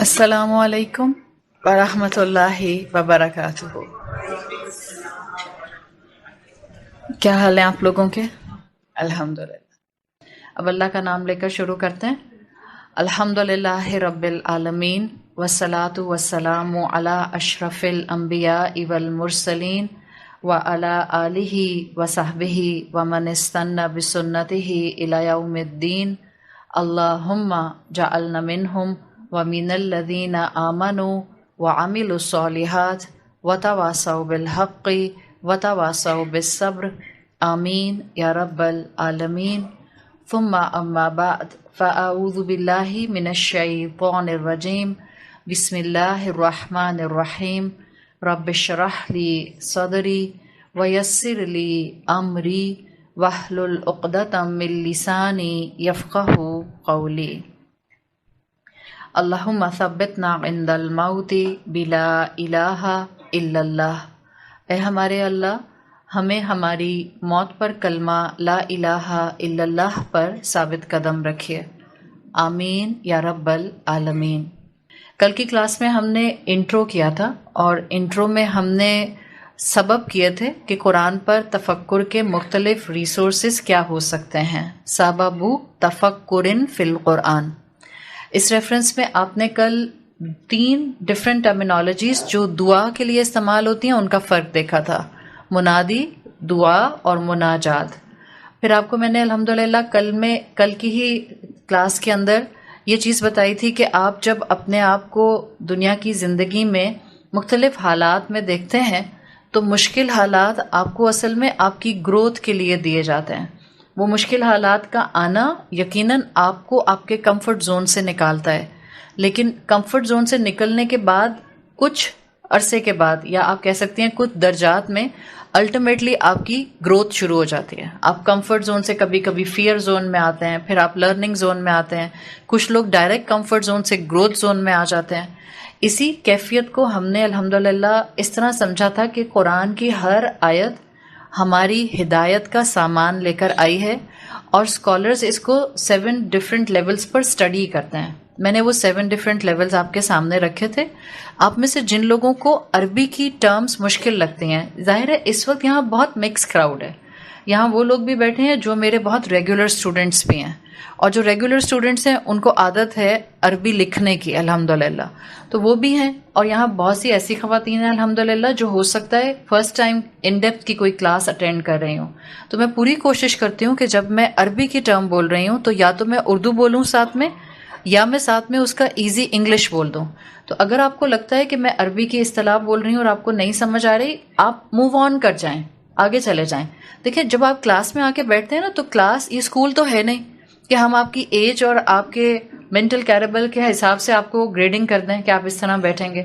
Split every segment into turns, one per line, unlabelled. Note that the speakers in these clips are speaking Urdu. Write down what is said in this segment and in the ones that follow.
السلام علیکم ورحمۃ اللہ وبرکاتہ۔ کیا حال ہیں آپ لوگوں کے؟ الحمدللہ۔ اب اللہ کا نام لے کر شروع کرتے ہیں۔ الحمدللہ رب العالمین والصلاة والسلام علی اشرف الانبیاء والمرسلین وعلی آلہ وصحبہ ومن استنى بسنتہ الی یوم الدین۔ اللہم جعلنا منہم ومن الذین آمنوا وعملوا الصالحات وتواصوا بالحق وتواصوا بالصبر، آمین یا رب العالمین۔ ثم اما بعد فاعوذ باللہ من الشیطان الرجیم، بسم اللہ الرحمن الرحیم۔ رب اشرح لی صدری ویسر لی امری واحلل عقدۃ من لسانی یفقہوا قولی۔ اللہم ثبتنا عند الموت بلا الہ الا اللہ۔ اے ہمارے اللہ، ہمیں ہماری موت پر کلمہ لا الہ الا اللہ پر ثابت قدم رکھیے، آمین یا رب العالمین۔ کل کی کلاس میں ہم نے انٹرو کیا تھا، اور انٹرو میں ہم نے سبب کیے تھے کہ قرآن پر تفکر کے مختلف ریسورسز کیا ہو سکتے ہیں، سبب تفکر فی القرآن۔ اس ریفرنس میں آپ نے کل 3 ڈفرینٹ ٹرمینالوجیز جو دعا کے لیے استعمال ہوتی ہیں ان کا فرق دیکھا تھا، منادی، دعا اور مناجات۔ پھر آپ کو میں نے الحمدللہ کل کی ہی کلاس کے اندر یہ چیز بتائی تھی کہ آپ جب اپنے آپ کو دنیا کی زندگی میں مختلف حالات میں دیکھتے ہیں تو مشکل حالات آپ کو اصل میں آپ کی گروتھ کے لیے دیے جاتے ہیں۔ وہ مشکل حالات کا آنا یقیناً آپ کو آپ کے کمفرٹ زون سے نکالتا ہے، لیکن کمفرٹ زون سے نکلنے کے بعد کچھ عرصے کے بعد، یا آپ کہہ سکتے ہیں کچھ درجات میں، الٹیمیٹلی آپ کی گروتھ شروع ہو جاتی ہے۔ آپ کمفرٹ زون سے کبھی کبھی فیئر زون میں آتے ہیں، پھر آپ لرننگ زون میں آتے ہیں، کچھ لوگ ڈائریکٹ کمفرٹ زون سے گروتھ زون میں آ جاتے ہیں۔ اسی کیفیت کو ہم نے الحمدللہ اس طرح سمجھا تھا کہ قرآن کی ہر آیت ہماری ہدایت کا سامان لے کر آئی ہے، اور اسکالرز اس کو 7 ڈفرینٹ لیولز پر اسٹڈی کرتے ہیں۔ میں نے وہ 7 ڈفرینٹ لیولز آپ کے سامنے رکھے تھے۔ آپ میں سے جن لوگوں کو عربی کی ٹرمز مشکل لگتی ہیں، ظاہر ہے اس وقت یہاں بہت مکس کراؤڈ ہے، یہاں وہ لوگ بھی بیٹھے ہیں جو میرے بہت ریگولر اسٹوڈنٹس بھی ہیں، اور جو ریگولر اسٹوڈنٹس ہیں ان کو عادت ہے عربی لکھنے کی الحمدللہ، تو وہ بھی ہیں، اور یہاں بہت سی ایسی خواتین ہیں الحمدللہ جو ہو سکتا ہے فرسٹ ٹائم ان ڈیپتھ کی کوئی کلاس اٹینڈ کر رہی ہوں۔ تو میں پوری کوشش کرتی ہوں کہ جب میں عربی کی ٹرم بول رہی ہوں تو یا تو میں اردو بولوں ساتھ میں، یا میں ساتھ میں اس کا ایزی انگلش بول دوں۔ تو اگر آپ کو لگتا ہے کہ میں عربی کی اصطلاح بول رہی ہوں اور آپ کو نہیں سمجھ آ رہی، آپ موو آن کر جائیں، آگے چلے جائیں۔ دیکھیں جب آپ کلاس میں آ کے بیٹھتے ہیں نا، تو کلاس یہ اسکول تو ہے نہیں کہ ہم آپ کی ایج اور آپ کے مینٹل کیریبل کے حساب سے آپ کو گریڈنگ کر دیں کہ آپ اس طرح بیٹھیں گے۔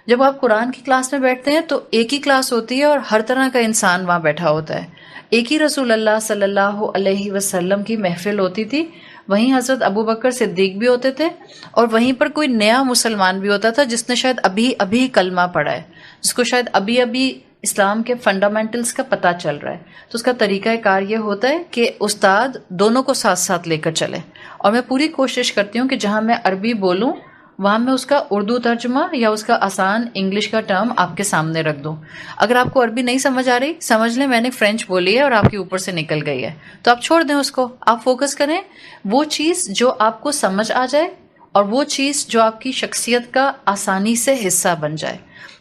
جب آپ قرآن کی کلاس میں بیٹھتے ہیں تو ایک ہی کلاس ہوتی ہے اور ہر طرح کا انسان وہاں بیٹھا ہوتا ہے۔ ایک ہی رسول اللہ صلی اللہ علیہ وسلم کی محفل ہوتی تھی، وہیں حضرت ابو بکر صدیق بھی ہوتے تھے، اور وہیں پر کوئی نیا مسلمان بھی ہوتا تھا جس نے شاید ابھی کلمہ پڑھا ہے، جس کو شاید ابھی اسلام کے فنڈامنٹلز کا پتہ چل رہا ہے۔ تو اس کا طریقہ کار یہ ہوتا ہے کہ استاد دونوں کو ساتھ ساتھ لے کر چلے، اور میں پوری کوشش کرتی ہوں کہ جہاں میں عربی بولوں وہاں میں اس کا اردو ترجمہ یا اس کا آسان انگلش کا ٹرم آپ کے سامنے رکھ دوں۔ اگر آپ کو عربی نہیں سمجھ آ رہی، سمجھ لیں میں نے فرینچ بولی ہے اور آپ کے اوپر سے نکل گئی ہے، تو آپ چھوڑ دیں اس کو، آپ فوکس کریں وہ چیز جو آپ کو سمجھ آ جائے، اور وہ چیز جو آپ کی شخصیت کا آسانی سے حصہ بن جائے۔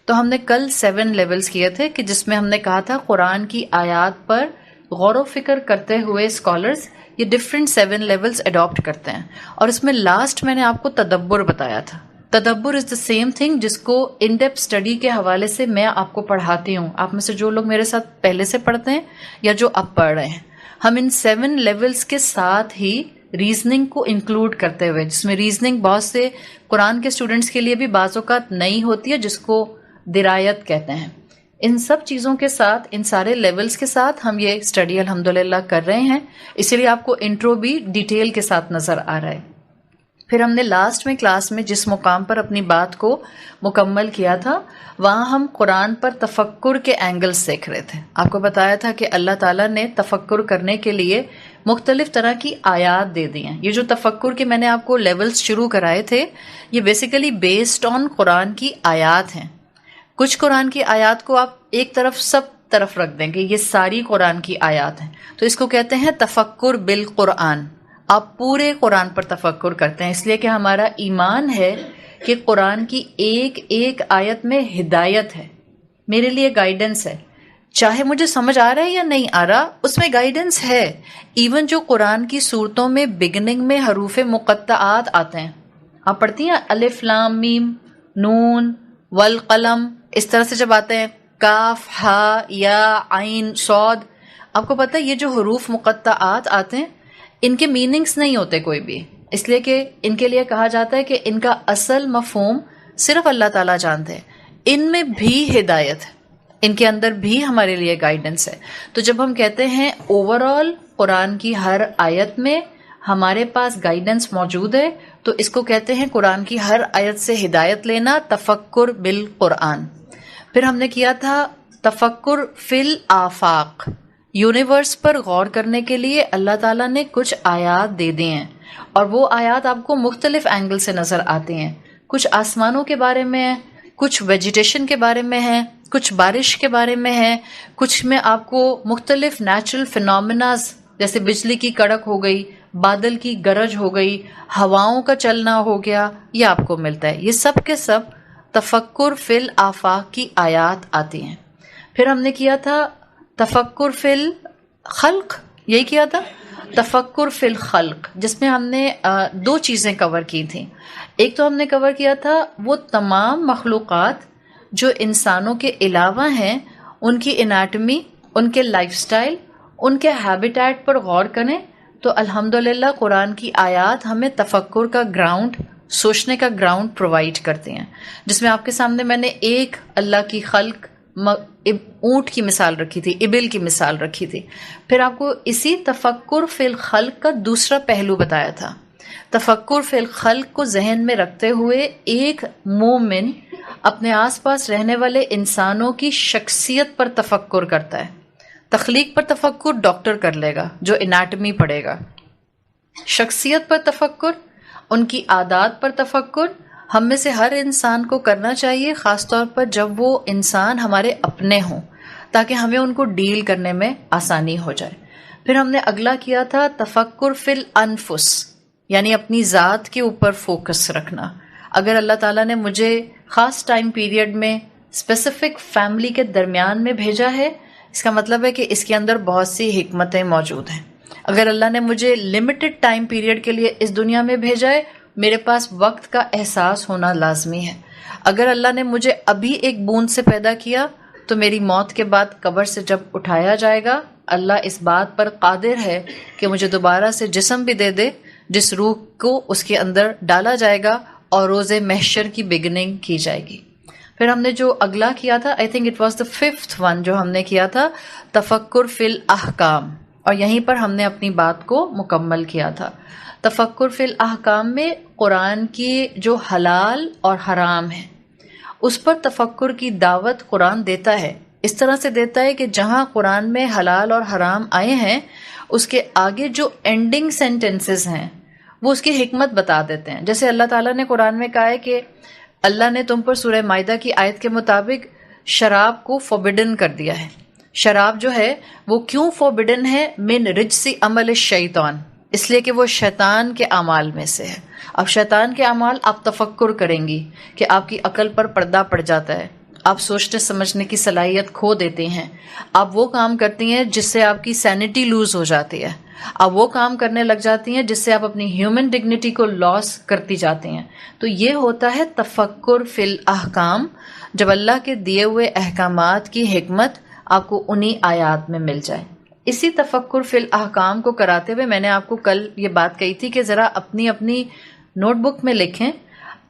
تو ہم نے کل 7 لیولز کیے تھے کہ جس میں ہم نے کہا تھا قرآن کی آیات پر غور و فکر کرتے ہوئے اسکالرز یہ ڈفرینٹ 7 لیولز اڈاپٹ کرتے ہیں، اور اس میں لاسٹ میں نے آپ کو تدبر بتایا تھا۔ تدبر از دا سیم تھنگ جس کو ان ڈیپتھ اسٹڈی کے حوالے سے میں آپ کو پڑھاتی ہوں۔ آپ میں سے جو لوگ میرے ساتھ پہلے سے پڑھتے ہیں یا جو اب پڑھ رہے ہیں، ہم ان 7 لیولز کے ساتھ ہی ریزننگ کو انکلوڈ کرتے ہوئے، جس میں ریزننگ بہت سے قرآن کے اسٹوڈنٹس کے لیے بھی بعض اوقات نئی ہوتی ہے، جس کو درایت کہتے ہیں، ان سب چیزوں کے ساتھ، ان سارے لیولز کے ساتھ ہم یہ اسٹڈی الحمدللہ کر رہے ہیں، اسی لیے آپ کو انٹرو بھی ڈیٹیل کے ساتھ نظر آ رہا ہے۔ پھر ہم نے لاسٹ میں کلاس میں جس مقام پر اپنی بات کو مکمل کیا تھا، وہاں ہم قرآن پر تفکر کے اینگلز دیکھ رہے تھے۔ آپ کو بتایا تھا کہ اللہ تعالیٰ نے تفکر کرنے کے لیے مختلف طرح کی آیات دے دی ہیں. یہ جو تفکر کے میں نے آپ کو لیولز شروع کرائے تھے یہ بیسیکلی بیسڈ آن قرآن کی آیات ہیں. کچھ قرآن کی آیات کو آپ ایک طرف سب طرف رکھ دیں گے، یہ ساری قرآن کی آیات ہیں، تو اس کو کہتے ہیں تفکر بالقرآن. آپ پورے قرآن پر تفکر کرتے ہیں، اس لیے کہ ہمارا ایمان ہے کہ قرآن کی ایک ایک آیت میں ہدایت ہے، میرے لیے گائیڈنس ہے. چاہے مجھے سمجھ آ رہا ہے یا نہیں آ رہا، اس میں گائیڈنس ہے. ایون جو قرآن کی صورتوں میں بگننگ میں حروف مقطعات آتے ہیں، آپ پڑھتی ہیں الف لام میم نون والقلم، اس طرح سے جب آتے ہیں کاف ہا یا عین صاد، آپ کو پتہ ہے یہ جو حروف مقطعات آتے ہیں ان کے میننگز نہیں ہوتے کوئی بھی، اس لیے کہ ان کے لیے کہا جاتا ہے کہ ان کا اصل مفہوم صرف اللہ تعالیٰ جانتے ہیں. ان میں بھی ہدایت ہے، ان کے اندر بھی ہمارے لیے گائیڈنس ہے. تو جب ہم کہتے ہیں اوور آل قرآن کی ہر آیت میں ہمارے پاس گائیڈنس موجود ہے، تو اس کو کہتے ہیں قرآن کی ہر آیت سے ہدایت لینا، تفکر بالقرآن. پھر ہم نے کیا تھا تفکر فی الآفاق، یونیورس پر غور کرنے کے لیے اللہ تعالیٰ نے کچھ آیات دے دی ہیں، اور وہ آیات آپ کو مختلف اینگل سے نظر آتی ہیں. کچھ آسمانوں کے بارے میں ہیں، کچھ ویجیٹیشن کے بارے میں ہیں، کچھ بارش کے بارے میں ہیں، کچھ میں آپ کو مختلف نیچرل فینومیناز جیسے بجلی کی کڑک ہو گئی، بادل کی گرج ہو گئی، ہواؤں کا چلنا ہو گیا، یہ آپ کو ملتا ہے. یہ سب کے سب تفکر فی الآفاق کی آیات آتی ہیں. پھر ہم نے کیا تھا تفکر فی الخلق، یہی کیا تھا تفکر فی الخلق، جس میں ہم نے دو چیزیں کور کی تھیں. ایک تو ہم نے کور کیا تھا وہ تمام مخلوقات جو انسانوں کے علاوہ ہیں، ان کی اناٹمی، ان کے لائف سٹائل، ان کے ہیبیٹیٹ پر غور کریں تو الحمدللہ قرآن کی آیات ہمیں تفکر کا گراؤنڈ، سوچنے کا گراؤنڈ پرووائڈ کرتے ہیں. جس میں آپ کے سامنے میں نے ایک اللہ کی خلق اونٹ کی مثال رکھی تھی، ابل کی مثال رکھی تھی. پھر آپ کو اسی تفکر فی الخلق کا دوسرا پہلو بتایا تھا. تفکر فی الخلق کو ذہن میں رکھتے ہوئے ایک مومن اپنے آس پاس رہنے والے انسانوں کی شخصیت پر تفکر کرتا ہے. تخلیق پر تفکر ڈاکٹر کر لے گا جو اناٹمی پڑھے گا، شخصیت پر تفکر، ان کی عادات پر تفکر ہم میں سے ہر انسان کو کرنا چاہیے، خاص طور پر جب وہ انسان ہمارے اپنے ہوں، تاکہ ہمیں ان کو ڈیل کرنے میں آسانی ہو جائے. پھر ہم نے اگلا کیا تھا تفکر فی الانفس، یعنی اپنی ذات کے اوپر فوکس رکھنا. اگر اللہ تعالیٰ نے مجھے خاص ٹائم پیریڈ میں اسپیسیفک فیملی کے درمیان میں بھیجا ہے، اس کا مطلب ہے کہ اس کے اندر بہت سی حکمتیں موجود ہیں. اگر اللہ نے مجھے لمیٹڈ ٹائم پیریڈ کے لیے اس دنیا میں بھیجا ہے، میرے پاس وقت کا احساس ہونا لازمی ہے. اگر اللہ نے مجھے ابھی ایک بوند سے پیدا کیا تو میری موت کے بعد قبر سے جب اٹھایا جائے گا، اللہ اس بات پر قادر ہے کہ مجھے دوبارہ سے جسم بھی دے دے جس روح کو اس کے اندر ڈالا جائے گا اور روز محشر کی بگننگ کی جائے گی. پھر ہم نے جو اگلا کیا تھا، I think it was the 5th one جو ہم نے کیا تھا، تفکر فی الاحکام، اور یہیں پر ہم نے اپنی بات کو مکمل کیا تھا. تفکر فی الاحکام میں قرآن کی جو حلال اور حرام ہے اس پر تفکر کی دعوت قرآن دیتا ہے. اس طرح سے دیتا ہے کہ جہاں قرآن میں حلال اور حرام آئے ہیں اس کے آگے جو اینڈنگ سینٹنسز ہیں وہ اس کی حکمت بتا دیتے ہیں. جیسے اللہ تعالیٰ نے قرآن میں کہا ہے کہ اللہ نے تم پر سورہ مائدہ کی آیت کے مطابق شراب کو فوربڈن کر دیا ہے. شراب جو ہے وہ کیوں فوربڈن ہے؟ من رجس عمل الشیطان، اس لیے کہ وہ شیطان کے اعمال میں سے ہے. اب شیطان کے اعمال آپ تفکر کریں گی کہ آپ کی عقل پر پردہ پڑ جاتا ہے، آپ سوچنے سمجھنے کی صلاحیت کھو دیتے ہیں، آپ وہ کام کرتی ہیں جس سے آپ کی سینٹی لوز ہو جاتی ہے، آپ وہ کام کرنے لگ جاتی ہیں جس سے آپ اپنی ہیومن ڈگنیٹی کو لاس کرتی جاتی ہیں. تو یہ ہوتا ہے تفکر فی الاحکام، جب اللہ کے دیے ہوئے احکامات کی حکمت آپ کو انہی آیات میں مل جائے. اسی تفکر فی الاحکام کو کراتے ہوئے میں نے آپ کو کل یہ بات کہی تھی کہ ذرا اپنی اپنی نوٹ بک میں لکھیں،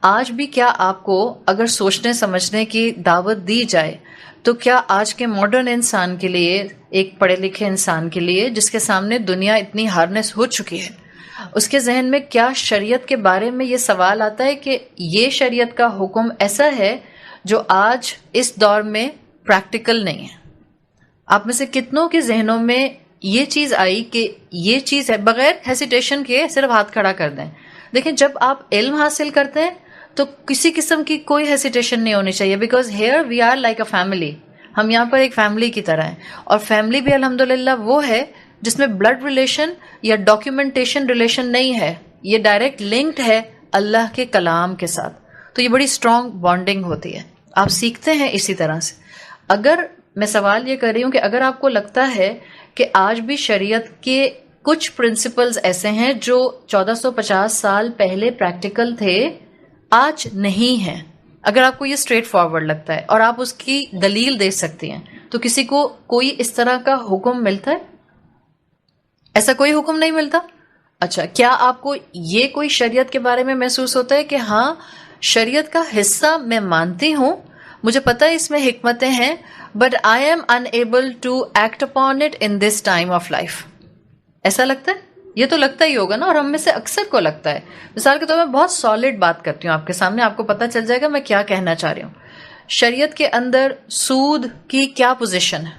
آج بھی کیا آپ کو اگر سوچنے سمجھنے کی دعوت دی جائے تو کیا آج کے ماڈرن انسان کے لیے، ایک پڑھے لکھے انسان کے لیے جس کے سامنے دنیا اتنی ہارنس ہو چکی ہے، اس کے ذہن میں کیا شریعت کے بارے میں یہ سوال آتا ہے کہ یہ شریعت کا حکم ایسا ہے جو آج اس دور میں پریکٹیکل نہیں ہے؟ آپ میں سے کتنوں کے ذہنوں میں یہ چیز آئی کہ یہ چیز ہے، بغیر ہیسیٹیشن کے صرف ہاتھ کھڑا کر دیں. دیکھیں جب آپ علم حاصل کرتے ہیں تو کسی قسم کی کوئی ہیسیٹیشن نہیں ہونی چاہیے، because here we are like a family. ہم یہاں پر ایک فیملی کی طرح ہیں، اور فیملی بھی الحمدللہ وہ ہے جس میں بلڈ ریلیشن یا ڈاکیومنٹیشن ریلیشن نہیں ہے، یہ ڈائریکٹ لنکڈ ہے اللہ کے کلام کے ساتھ. تو یہ بڑی اسٹرانگ بانڈنگ ہوتی ہے، آپ سیکھتے ہیں اسی طرح سے. اگر میں سوال یہ کر رہی ہوں کہ اگر آپ کو لگتا ہے کہ آج بھی شریعت کے کچھ پرنسپلز ایسے ہیں جو 1450 سال پہلے پریکٹیکل تھے، آج نہیں ہیں، اگر آپ کو یہ اسٹریٹ فارورڈ لگتا ہے اور آپ اس کی دلیل دے سکتی ہیں، تو کسی کو کوئی اس طرح کا حکم ملتا ہے؟ ایسا کوئی حکم نہیں ملتا. اچھا، کیا آپ کو یہ کوئی شریعت کے بارے میں محسوس ہوتا ہے کہ ہاں شریعت کا حصہ میں مانتی ہوں، مجھے پتہ ہے اس میں حکمتیں ہیں، but I M unable to act upon it in this time of life؟ ایسا لگتا ہے؟ یہ تو لگتا ہی ہوگا نا، اور ہم میں سے اکثر کو لگتا ہے. مثال کے طور پر میں بہت سالڈ بات کرتی ہوں آپ کے سامنے، آپ کو پتہ چل جائے گا میں کیا کہنا چاہ رہی ہوں. شریعت کے اندر سود کی کیا پوزیشن ہے؟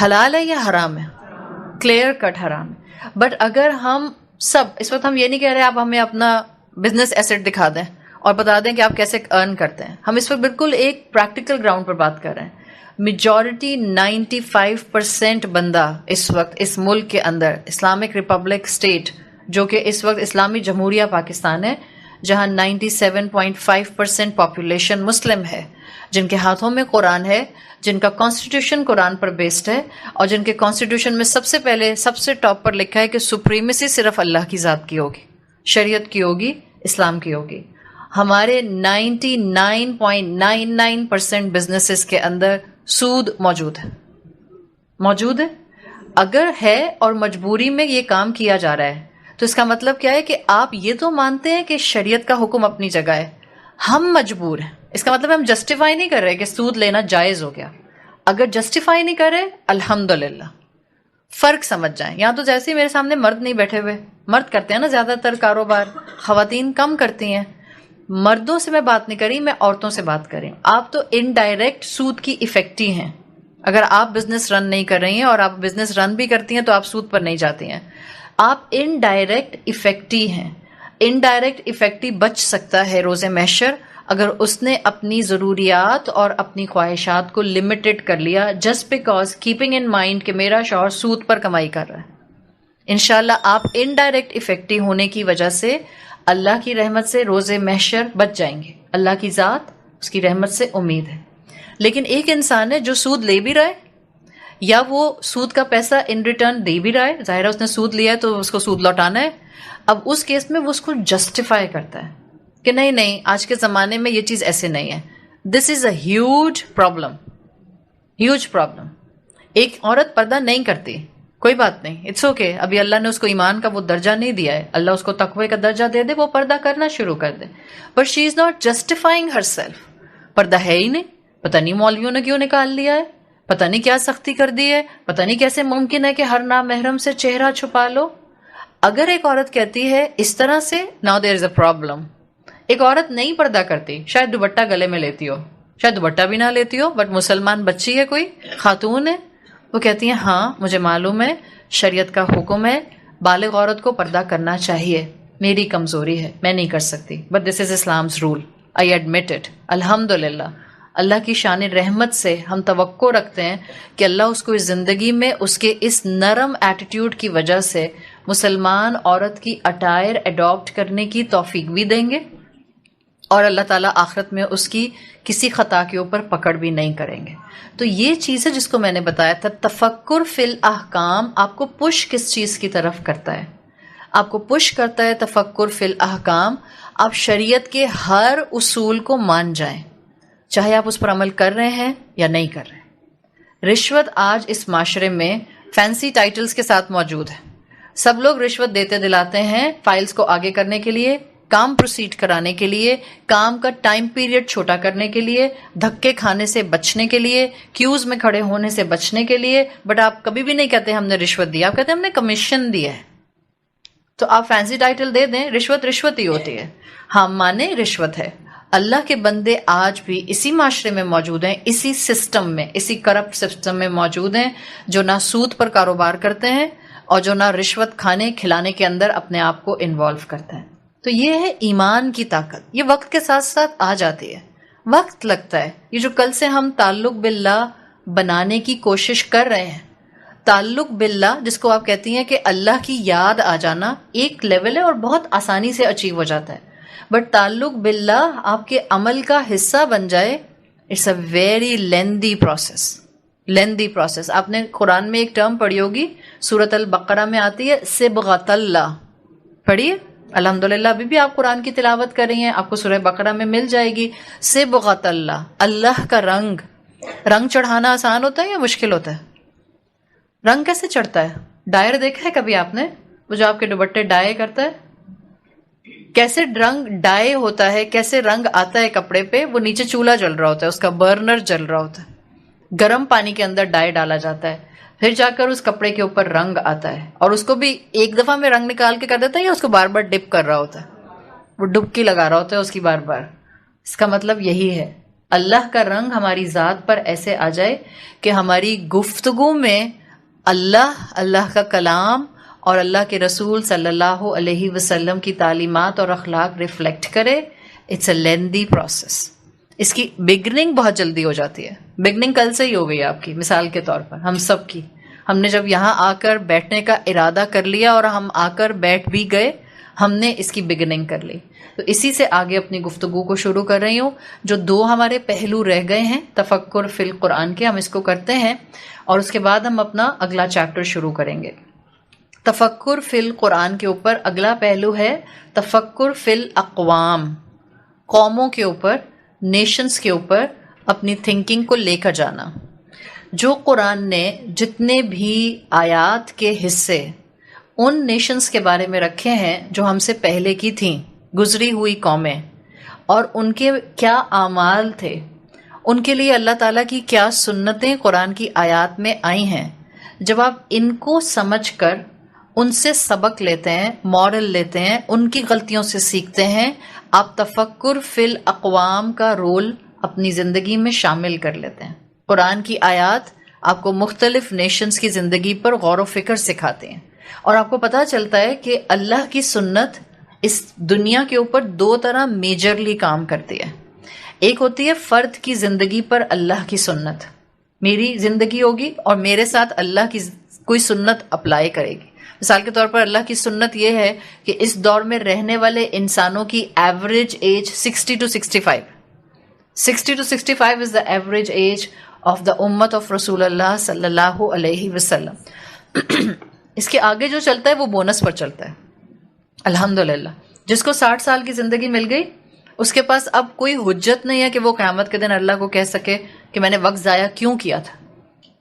حلال ہے یا حرام ہے؟ کلیئر کٹ حرام ہے. بٹ اگر ہم سب اس وقت، ہم یہ نہیں کہہ رہے آپ ہمیں اپنا بزنس ایسٹ دکھا دیں اور بتا دیں کہ آپ کیسے ارن کرتے ہیں، ہم اس وقت بالکل ایک پریکٹیکل گراؤنڈ پر بات کر رہے ہیں. میجورٹی 95% بندہ اس وقت اس ملک کے اندر، اسلامک ریپبلک اسٹیٹ جو کہ اس وقت اسلامی جمہوریہ پاکستان ہے، جہاں 97.5% پاپولیشن مسلم ہے، جن کے ہاتھوں میں قرآن ہے، جن کا کانسٹیٹیوشن قرآن پر بیسڈ ہے، اور جن کے کانسٹیٹیوشن میں سب سے پہلے سب سے ٹاپ پر لکھا ہے کہ سپریمیسی صرف اللہ کی ذات کی ہوگی، شریعت کی ہوگی، اسلام کی ہوگی. ہمارے 99.99% بزنسز کے اندر سود موجود ہے. اگر ہے اور مجبوری میں یہ کام کیا جا رہا ہے تو اس کا مطلب کیا ہے کہ آپ یہ تو مانتے ہیں کہ شریعت کا حکم اپنی جگہ ہے، ہم مجبور ہیں. اس کا مطلب ہم جسٹیفائی نہیں کر رہے کہ سود لینا جائز ہو گیا. اگر جسٹیفائی نہیں کر رہے، الحمدللہ. فرق سمجھ جائیں. یہاں تو جیسے ہی میرے سامنے مرد نہیں بیٹھے ہوئے، مرد کرتے ہیں نا زیادہ تر کاروبار، خواتین کم کرتی ہیں. مردوں سے میں بات نہیں کری، میں عورتوں سے بات کریں. آپ تو انڈائریکٹ سود کی افیکٹی ہیں. اگر آپ بزنس رن نہیں کر رہی ہیں، اور آپ بزنس رن بھی کرتی ہیں تو آپ سود پر نہیں جاتی ہیں، آپ انڈائریکٹ افیکٹی ہیں. انڈائریکٹ افیکٹی بچ سکتا ہے روز محشر اگر اس نے اپنی ضروریات اور اپنی خواہشات کو لمیٹڈ کر لیا، just because keeping in mind کہ میرا شوہر سود پر کمائی کر رہا ہے. انشاءاللہ آپ انڈائریکٹ افیکٹی ہونے کی وجہ سے اللہ کی رحمت سے روز محشر بچ جائیں گے. اللہ کی ذات، اس کی رحمت سے امید ہے. لیکن ایک انسان ہے جو سود لے بھی رہا ہے، یا وہ سود کا پیسہ ان ریٹرن دے بھی رہا ہے، ظاہر ہے اس نے سود لیا ہے تو اس کو سود لوٹانا ہے. اب اس کیس میں وہ اس کو جسٹیفائی کرتا ہے کہ نہیں نہیں، آج کے زمانے میں یہ چیز ایسے نہیں ہے. This is a huge problem, huge problem. ایک عورت پردہ نہیں کرتی، کوئی بات نہیں، اٹس اوکے. ابھی اللہ نے اس کو ایمان کا وہ درجہ نہیں دیا ہے، اللہ اس کو تقوی کا درجہ دے دے، وہ پردہ کرنا شروع کر دے. But she is not justifying herself. پردہ ہے ہی نہیں، پتہ نہیں مولویوں نے کیوں نکال لیا ہے، پتہ نہیں کیا سختی کر دی ہے، پتہ نہیں کیسے ممکن ہے کہ ہر نامحرم سے چہرہ چھپا لو. اگر ایک عورت کہتی ہے اس طرح سے، now there is a problem. ایک عورت نہیں پردہ کرتی، شاید دوپٹہ گلے میں لیتی ہو، شاید دوپٹہ بھی نہ لیتی ہو، بٹ مسلمان بچی ہے، کوئی خاتون ہے، وہ کہتی ہیں ہاں مجھے معلوم ہے شریعت کا حکم ہے، بالغ عورت کو پردہ کرنا چاہیے، میری کمزوری ہے میں نہیں کر سکتی، but this is Islam's role, I admit it. الحمدللہ اللہ کی شان رحمت سے ہم توقع رکھتے ہیں کہ اللہ اس کو اس زندگی میں اس کے اس نرم ایٹیٹیوڈ کی وجہ سے مسلمان عورت کی اٹائر اڈاپٹ کرنے کی توفیق بھی دیں گے، اور اللہ تعالیٰ آخرت میں اس کی کسی خطا کے اوپر پکڑ بھی نہیں کریں گے. تو یہ چیز ہے جس کو میں نے بتایا تھا. تفکر فی الاحکام آپ کو پش کس چیز کی طرف کرتا ہے؟ آپ کو پش کرتا ہے تفکر فی الاحکام، آپ شریعت کے ہر اصول کو مان جائیں، چاہے آپ اس پر عمل کر رہے ہیں یا نہیں کر رہے. رشوت آج اس معاشرے میں فینسی ٹائٹلز کے ساتھ موجود ہے. سب لوگ رشوت دیتے دلاتے ہیں فائلز کو آگے کرنے کے لیے، کام پروسیڈ کرانے کے لیے، کام کا ٹائم پیریڈ چھوٹا کرنے کے لیے، دھکے کھانے سے بچنے کے لیے، کیوز میں کھڑے ہونے سے بچنے کے لیے. بٹ آپ کبھی بھی نہیں کہتے ہم نے رشوت دی، آپ کہتے ہیں ہم نے کمیشن دیا ہے. تو آپ فینسی ٹائٹل دے دیں، رشوت رشوت ہی ہوتی ہے. ہاں مانیں رشوت ہے، اللہ کے بندے آج بھی اسی معاشرے میں موجود ہیں، اسی سسٹم میں، اسی کرپٹ سسٹم میں موجود ہیں، جو نہ سود پر کاروبار کرتے ہیں اور جو نہ رشوت کھانے کھلانے کے اندر اپنے آپ کو انوالو کرتے ہیں۔ تو یہ ہے ایمان کی طاقت، یہ وقت کے ساتھ ساتھ آ جاتی ہے، وقت لگتا ہے۔ یہ جو کل سے ہم تعلق باللہ بنانے کی کوشش کر رہے ہیں، تعلق باللہ جس کو آپ کہتی ہیں کہ اللہ کی یاد آ جانا ایک لیول ہے اور بہت آسانی سے اچیو ہو جاتا ہے، بٹ تعلق باللہ آپ کے عمل کا حصہ بن جائے، it's a very lengthy process. آپ نے قرآن میں ایک ٹرم پڑھی ہوگی، سورۃ البقرہ میں آتی ہے صبغۃ اللہ، پڑھیے الحمدللہ۔ ابھی بھی آپ قرآن کی تلاوت کر رہی ہیں، آپ کو سورہ بقرہ میں مل جائے گی صبغۃ اللہ، اللہ کا رنگ۔ رنگ چڑھانا آسان ہوتا ہے یا مشکل ہوتا ہے؟ رنگ کیسے چڑھتا ہے؟ ڈائر دیکھا ہے کبھی آپ نے؟ وہ جو آپ کے دوپٹے ڈائی کرتا ہے، کیسے رنگ ڈائی ہوتا ہے، کیسے رنگ آتا ہے کپڑے پہ؟ وہ نیچے چولہا جل رہا ہوتا ہے، اس کا برنر جل رہا ہوتا ہے، گرم پانی کے اندر ڈائی ڈالا جاتا ہے، پھر جا کر اس کپڑے کے اوپر رنگ آتا ہے، اور اس کو بھی ایک دفعہ میں رنگ نکال کے کر دیتا ہے یا اس کو بار بار ڈپ کر رہا ہوتا ہے؟ وہ ڈبکی لگا رہا ہوتا ہے اس کی بار بار۔ اس کا مطلب یہی ہے، اللہ کا رنگ ہماری ذات پر ایسے آ جائے کہ ہماری گفتگو میں اللہ کا کلام اور اللہ کے رسول صلی اللہ علیہ وسلم کی تعلیمات اور اخلاق ریفلیکٹ کرے۔ It's a lengthy process. اس کی بگننگ بہت جلدی ہو جاتی ہے، بگننگ کل سے ہی ہو گئی آپ کی، مثال کے طور پر ہم سب کی۔ ہم نے جب یہاں آ کر بیٹھنے کا ارادہ کر لیا اور ہم آ کر بیٹھ بھی گئے، ہم نے اس کی بگننگ کر لی۔ تو اسی سے آگے اپنی گفتگو کو شروع کر رہی ہوں۔ جو دو ہمارے پہلو رہ گئے ہیں تفکر فی القرآن کے، ہم اس کو کرتے ہیں اور اس کے بعد ہم اپنا اگلا چیپٹر شروع کریں گے۔ تفکر فی القرآن کے اوپر اگلا پہلو ہے تفکر فی الاقوام، قوموں کے اوپر، نیشنز کے اوپر اپنی تھنکنگ کو لے کر جانا۔ جو قرآن نے جتنے بھی آیات کے حصے ان نیشنز کے بارے میں رکھے ہیں جو ہم سے پہلے کی تھیں، گزری ہوئی قومیں، اور ان کے کیا اعمال تھے، ان کے لیے اللہ تعالیٰ کی کیا سنتیں قرآن کی آیات میں آئی ہیں، جب آپ ان کو سمجھ کر ان سے سبق لیتے ہیں، مورل لیتے ہیں، ان کی غلطیوں سے سیکھتے ہیں، آپ تفکر فی الاقوام کا رول اپنی زندگی میں شامل کر لیتے ہیں۔ قرآن کی آیات آپ کو مختلف نیشنز کی زندگی پر غور و فکر سکھاتے ہیں، اور آپ کو پتہ چلتا ہے کہ اللہ کی سنت اس دنیا کے اوپر دو طرح میجرلی کام کرتی ہے۔ ایک ہوتی ہے فرد کی زندگی پر اللہ کی سنت، میری زندگی ہوگی اور میرے ساتھ اللہ کی کوئی سنت اپلائی کرے گی۔ مثال کے طور پر اللہ کی سنت یہ ہے کہ اس دور میں رہنے والے انسانوں کی average age 60 to 65 is the average age of the امت of رسول اللہ صلی اللہ علیہ وسلم۔ اس کے آگے جو چلتا ہے وہ بونس پر چلتا ہے، الحمدللہ۔ جس کو 60 سال کی زندگی مل گئی، اس کے پاس اب کوئی حجت نہیں ہے کہ وہ قیامت کے دن اللہ کو کہہ سکے کہ میں نے وقت ضائع کیوں کیا تھا۔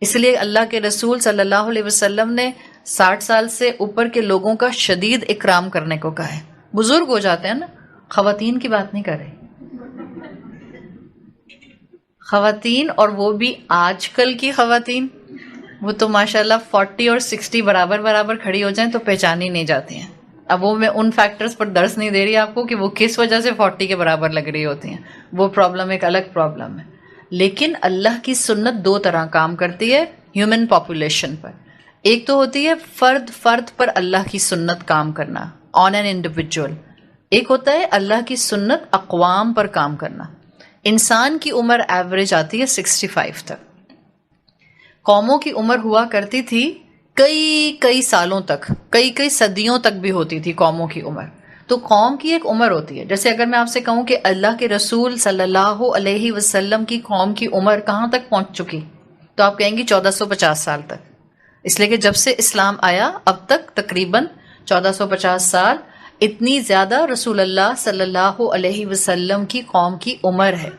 اس لیے اللہ کے رسول صلی اللہ علیہ وسلم نے 60 سال سے اوپر کے لوگوں کا شدید اکرام کرنے کو کہا ہے۔ بزرگ ہو جاتے ہیں نا، خواتین کی بات نہیں کر رہی، خواتین، اور وہ بھی آج کل کی خواتین، وہ تو ماشاءاللہ 40 اور 60 برابر کھڑی ہو جائیں تو پہچانی نہیں جاتی ہیں۔ اب وہ میں ان فیکٹرز پر درس نہیں دے رہی آپ کو کہ وہ کس وجہ سے 40 کے برابر لگ رہی ہوتی ہیں، وہ پرابلم ایک الگ پرابلم ہے۔ لیکن اللہ کی سنت دو طرح کام کرتی ہے ہیومن پاپولیشن پر۔ ایک تو ہوتی ہے فرد پر اللہ کی سنت کام کرنا، آن این انڈیویجول۔ ایک ہوتا ہے اللہ کی سنت اقوام پر کام کرنا۔ انسان کی عمر ایوریج آتی ہے 65 تک، قوموں کی عمر ہوا کرتی تھی کئی سالوں تک، کئی صدیوں تک بھی ہوتی تھی قوموں کی عمر۔ تو قوم کی ایک عمر ہوتی ہے، جیسے اگر میں آپ سے کہوں کہ اللہ کے رسول صلی اللہ علیہ وسلم کی قوم کی عمر کہاں تک پہنچ چکی، تو آپ کہیں گی 1450 سال تک، اس لیے کہ جب سے اسلام آیا اب تک تقریباً 1450 سال، اتنی زیادہ رسول اللہ صلی اللہ علیہ وسلم کی قوم کی عمر ہے۔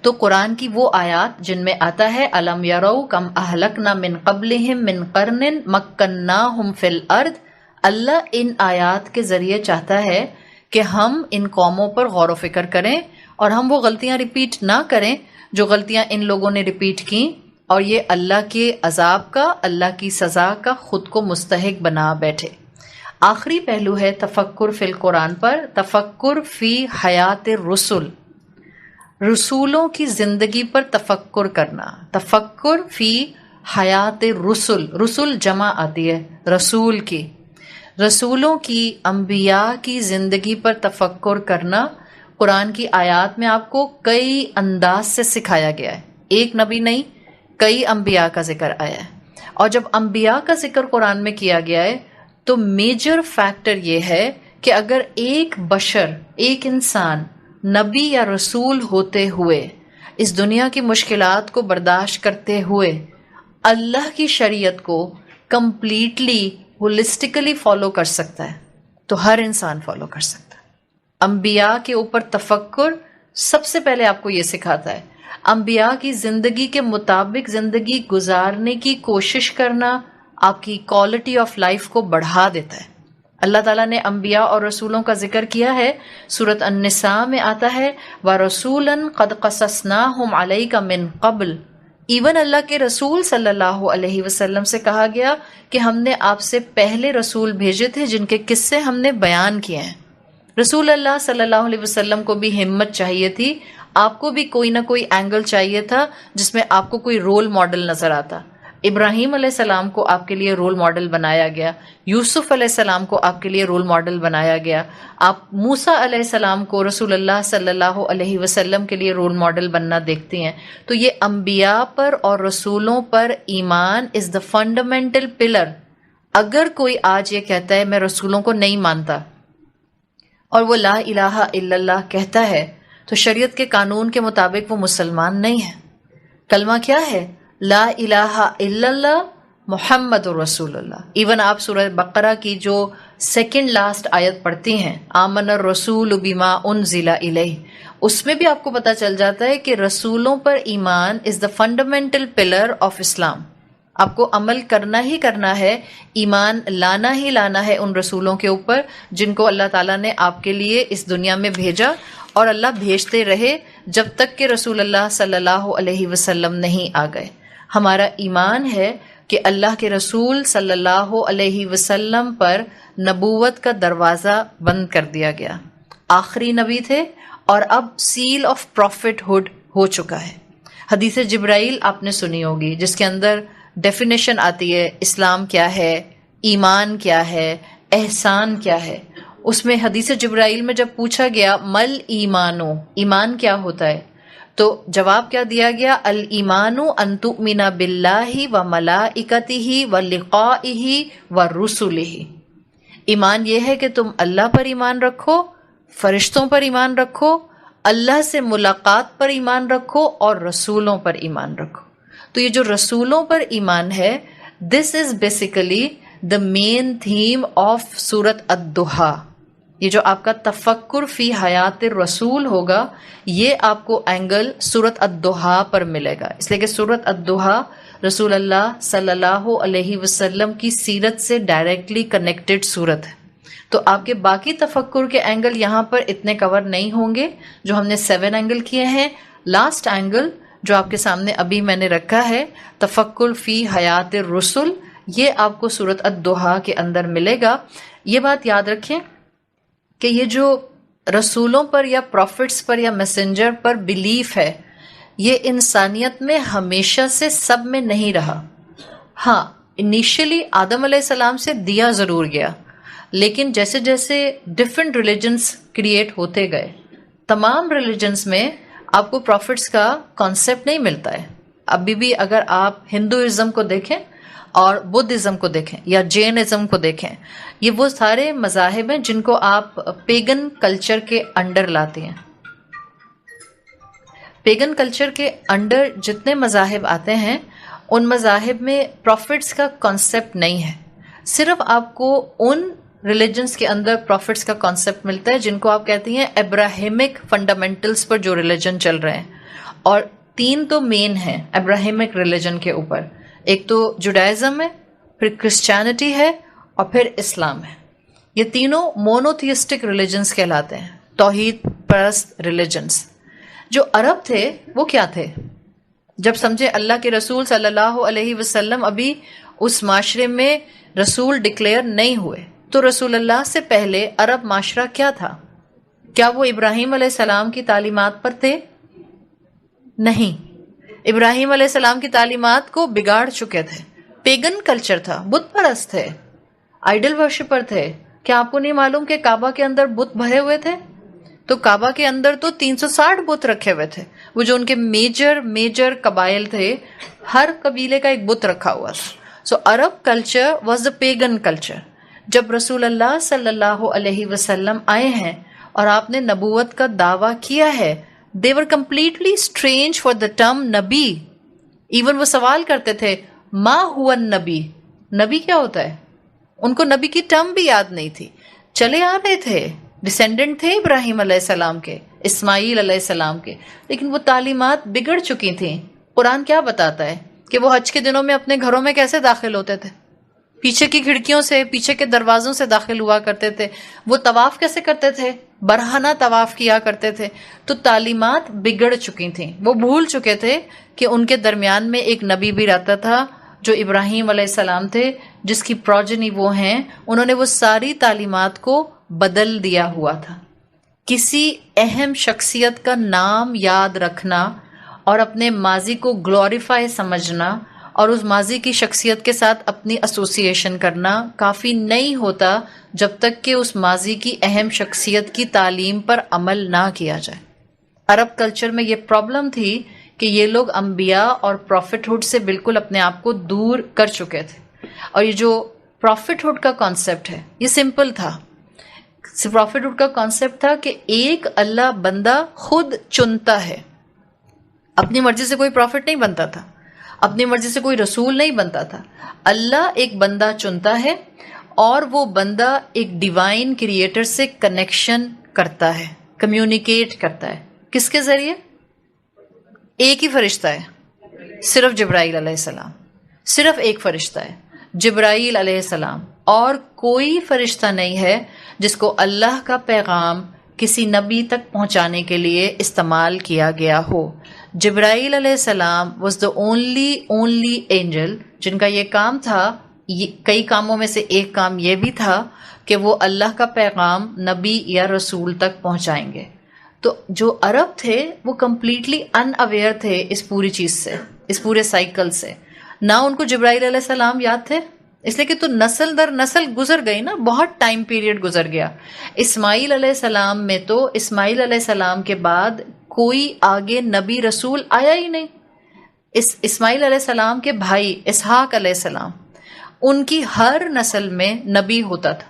تو قرآن کی وہ آیات جن میں آتا ہے الم یروا کم اہلکنا من قبلہم من قرن مکناہم فی الارض، اللہ ان آیات کے ذریعے چاہتا ہے کہ ہم ان قوموں پر غور و فکر کریں اور ہم وہ غلطیاں ریپیٹ نہ کریں جو غلطیاں ان لوگوں نے ریپیٹ کی، اور یہ اللہ کے عذاب کا، اللہ کی سزا کا خود کو مستحق بنا بیٹھے۔ آخری پہلو ہے تفکر فی القرآن پر تفکر فی حیات الرسل، رسولوں کی زندگی پر تفکر کرنا. تفکر فی حیات رسول، رسول جمع آتی ہے رسول کی، رسولوں کی، انبیاء کی زندگی پر تفکر کرنا قرآن کی آیات میں آپ کو کئی انداز سے سکھایا گیا ہے. ایک نبی نہیں، کئی انبیاء کا ذکر آیا ہے. اور جب انبیاء کا ذکر قرآن میں کیا گیا ہے تو میجر فیکٹر یہ ہے کہ اگر ایک بشر، ایک انسان نبی یا رسول ہوتے ہوئے اس دنیا کی مشکلات کو برداشت کرتے ہوئے اللہ کی شریعت کو کمپلیٹلی ہولسٹیکلی فالو کر سکتا ہے تو ہر انسان فالو کر سکتا ہے. انبیاء کے اوپر تفکر سب سے پہلے آپ کو یہ سکھاتا ہے. انبیاء کی زندگی کے مطابق زندگی گزارنے کی کوشش کرنا آپ کی کوالٹی آف لائف کو بڑھا دیتا ہے. اللہ تعالیٰ نے انبیاء اور رسولوں کا ذکر کیا ہے. سورۃ النساء میں آتا ہے وَرَسُولًا قَدْ قَصَصْنَاهُمْ عَلَيْكَ مِن قَبْلُ. ایون اللہ کے رسول صلی اللہ علیہ وسلم سے کہا گیا کہ ہم نے آپ سے پہلے رسول بھیجے تھے جن کے قصے ہم نے بیان کیے ہیں. رسول اللہ صلی اللہ علیہ وسلم کو بھی ہمت چاہیے تھی، آپ کو بھی کوئی نہ کوئی اینگل چاہیے تھا جس میں آپ کو کوئی رول ماڈل نظر آتا. ابراہیم علیہ السلام کو آپ کے لیے رول ماڈل بنایا گیا، یوسف علیہ السلام کو آپ کے لیے رول ماڈل بنایا گیا، آپ موسیٰ علیہ السلام کو رسول اللہ صلی اللہ علیہ وسلم کے لیے رول ماڈل بننا دیکھتی ہیں. تو یہ انبیاء پر اور رسولوں پر ایمان از دا فنڈامنٹل پلر. اگر کوئی آج یہ کہتا ہے میں رسولوں کو نہیں مانتا اور وہ لا الہ الا اللہ کہتا ہے تو شریعت کے قانون کے مطابق وہ مسلمان نہیں ہے. کلمہ کیا ہے؟ لا الہ الا اللہ محمد رسول اللہ. ایون آپ سورہ بقرہ کی جو سیکنڈ لاسٹ آیت پڑھتی ہیں آمن الرسول بما انزل الیہ، اس میں بھی آپ کو پتہ چل جاتا ہے کہ رسولوں پر ایمان از دا فنڈامنٹل پلر آف اسلام. آپ کو عمل کرنا ہی کرنا ہے، ایمان لانا ہی لانا ہے ان رسولوں کے اوپر جن کو اللہ تعالیٰ نے آپ کے لیے اس دنیا میں بھیجا، اور اللہ بھیجتے رہے جب تک کہ رسول اللہ صلی اللہ علیہ وسلم نہیں آ گئے. ہمارا ایمان ہے کہ اللہ کے رسول صلی اللہ علیہ وسلم پر نبوت کا دروازہ بند کر دیا گیا. آخری نبی تھے اور اب سیل آف پروفٹ ہوڈ ہو چکا ہے. حدیث جبرائیل آپ نے سنی ہوگی جس کے اندر ڈیفینیشن آتی ہے اسلام کیا ہے، ایمان کیا ہے، احسان کیا ہے. اس میں حدیث جبرائیل میں جب پوچھا گیا مل ایمانو، ایمان کیا ہوتا ہے، تو جواب کیا دیا گیا؟ الایمان ان تؤمن باللہ و ملائکتہ و لقائہ و رسلہ. ایمان یہ ہے کہ تم اللہ پر ایمان رکھو، فرشتوں پر ایمان رکھو، اللہ سے ملاقات پر ایمان رکھو اور رسولوں پر ایمان رکھو. تو یہ جو رسولوں پر ایمان ہے، this is basically the main theme of سورۃ الضحیٰ. یہ جو آپ کا تفکر فی حیات الرسول ہوگا، یہ آپ کو اینگل سورۃ الضحیٰ پر ملے گا، اس لیے کہ سورۃ الضحیٰ رسول اللہ صلی اللہ علیہ وسلم کی سیرت سے ڈائریکٹلی کنیکٹڈ سورت ہے. تو آپ کے باقی تفکر کے اینگل یہاں پر اتنے کور نہیں ہوں گے جو ہم نے 7 اینگل کیے ہیں. لاسٹ اینگل جو آپ کے سامنے ابھی میں نے رکھا ہے، تفکر فی حیات الرسل، یہ آپ کو سورۃ الضحیٰ کے اندر ملے گا. یہ بات یاد رکھیں کہ یہ جو رسولوں پر یا پروفٹس پر یا میسنجر پر بلیف ہے، یہ انسانیت میں ہمیشہ سے سب میں نہیں رہا. ہاں، انیشلی آدم علیہ السلام سے دیا ضرور گیا، لیکن جیسے جیسے ڈفرینٹ ریلیجنس کریٹ ہوتے گئے، تمام ریلیجنس میں آپ کو پروفٹس کا کانسیپٹ نہیں ملتا ہے. ابھی بھی اگر آپ ہندوازم کو دیکھیں اور بدھزم کو دیکھیں یا جینزم کو دیکھیں، یہ وہ سارے مذاہب ہیں جن کو آپ پیگن کلچر کے انڈر لاتے ہیں. پیگن کلچر کے انڈر جتنے مذاہب آتے ہیں ان مذاہب میں پروفٹس کا کانسیپٹ نہیں ہے. صرف آپ کو ان ریلیجنس کے اندر پروفٹس کا کانسیپٹ ملتا ہے جن کو آپ کہتی ہیں ابراہیمک فنڈامنٹلز پر جو ریلیجن چل رہے ہیں. اور 3 تو مین ہیں ابراہیمک ریلیجن کے اوپر، ایک تو جوڈائزم ہے، پھر کرسچینٹی ہے اور پھر اسلام ہے. یہ تینوں مونوتھیسٹک ریلیجنس کہلاتے ہیں، توحید پرست ریلیجنس. جو عرب تھے وہ کیا تھے؟ جب سمجھے اللہ کے رسول صلی اللہ علیہ وسلم ابھی اس معاشرے میں رسول ڈکلیئر نہیں ہوئے، تو رسول اللہ سے پہلے عرب معاشرہ کیا تھا؟ کیا وہ ابراہیم علیہ السلام کی تعلیمات پر تھے؟ نہیں، ابراہیم علیہ السلام کی تعلیمات کو بگاڑ چکے تھے. پیگن کلچر تھا، بت پرست تھے، آئیڈل ورشپر تھے. کیا آپ کو نہیں معلوم کہ کعبہ کے اندر بت بھرے ہوئے تھے؟ تو کعبہ کے اندر تو 360 بت رکھے ہوئے تھے. وہ جو ان کے میجر قبائل تھے، ہر قبیلے کا ایک بت رکھا ہوا تھا. So Arab culture was the pagan culture. جب رسول اللہ صلی اللہ علیہ وسلم آئے ہیں اور آپ نے نبوت کا دعویٰ کیا ہے، they were completely strange for the term نبی. ایون وہ سوال کرتے تھے ما ہوا النبی، نبی کیا ہوتا ہے؟ ان کو نبی کی ٹرم بھی یاد نہیں تھی. چلے آ رہے تھے، ڈسینڈنٹ تھے ابراہیم علیہ السلام کے، اسماعیل علیہ السلام کے، لیکن وہ تعلیمات بگڑ چکی تھیں. قرآن کیا بتاتا ہے کہ وہ حج کے دنوں میں اپنے گھروں میں کیسے داخل ہوتے تھے؟ پیچھے کی کھڑکیوں سے، پیچھے کے دروازوں سے داخل ہوا کرتے تھے. وہ طواف کیسے کرتے تھے؟ برہنہ طواف کیا کرتے تھے. تو تعلیمات بگڑ چکی تھیں. وہ بھول چکے تھے کہ ان کے درمیان میں ایک نبی بھی رہتا تھا جو ابراہیم علیہ السلام تھے، جس کی پروجنی وہ ہیں. انہوں نے وہ ساری تعلیمات کو بدل دیا ہوا تھا. کسی اہم شخصیت کا نام یاد رکھنا اور اپنے ماضی کو گلوریفائی سمجھنا اور اس ماضی کی شخصیت کے ساتھ اپنی ایسوسیشن کرنا کافی نہیں ہوتا جب تک کہ اس ماضی کی اہم شخصیت کی تعلیم پر عمل نہ کیا جائے. عرب کلچر میں یہ پرابلم تھی کہ یہ لوگ انبیاء اور پروفٹ ہوڈ سے بالکل اپنے آپ کو دور کر چکے تھے. اور یہ جو پروفٹ ہوڈ کا کانسیپٹ ہے یہ سمپل تھا. پروفٹ ہوڈ کا کانسیپٹ تھا کہ ایک اللہ بندہ خود چنتا ہے. اپنی مرضی سے کوئی پروفٹ نہیں بنتا تھا، اپنی مرضی سے کوئی رسول نہیں بنتا تھا. اللہ ایک بندہ چنتا ہے اور وہ بندہ ایک ڈیوائن کریٹر سے کنیکشن کرتا ہے، کمیونیکیٹ کرتا ہے. کس کے ذریعے؟ ایک ہی فرشتہ ہے، صرف جبرائیل علیہ السلام. صرف ایک فرشتہ ہے، جبرائیل علیہ السلام. اور کوئی فرشتہ نہیں ہے جس کو اللہ کا پیغام کسی نبی تک پہنچانے کے لیے استعمال کیا گیا ہو. جبرائیل علیہ السلام واز دا اونلی اینجل جن کا یہ کام تھا. کئی کاموں میں سے ایک کام یہ بھی تھا کہ وہ اللہ کا پیغام نبی یا رسول تک پہنچائیں گے. تو جو عرب تھے وہ کمپلیٹلی ان اویئر تھے اس پوری چیز سے، اس پورے سائیکل سے. نہ ان کو جبرائیل علیہ السلام یاد تھے، اس لیے کہ تو نسل در نسل گزر گئی نا، بہت ٹائم پیریڈ گزر گیا. اسماعیل علیہ السلام میں تو اسماعیل علیہ السلام کے بعد کوئی آگے نبی رسول آیا ہی نہیں. اسماعیل علیہ السلام کے بھائی اسحاق علیہ السلام، ان کی ہر نسل میں نبی ہوتا تھا.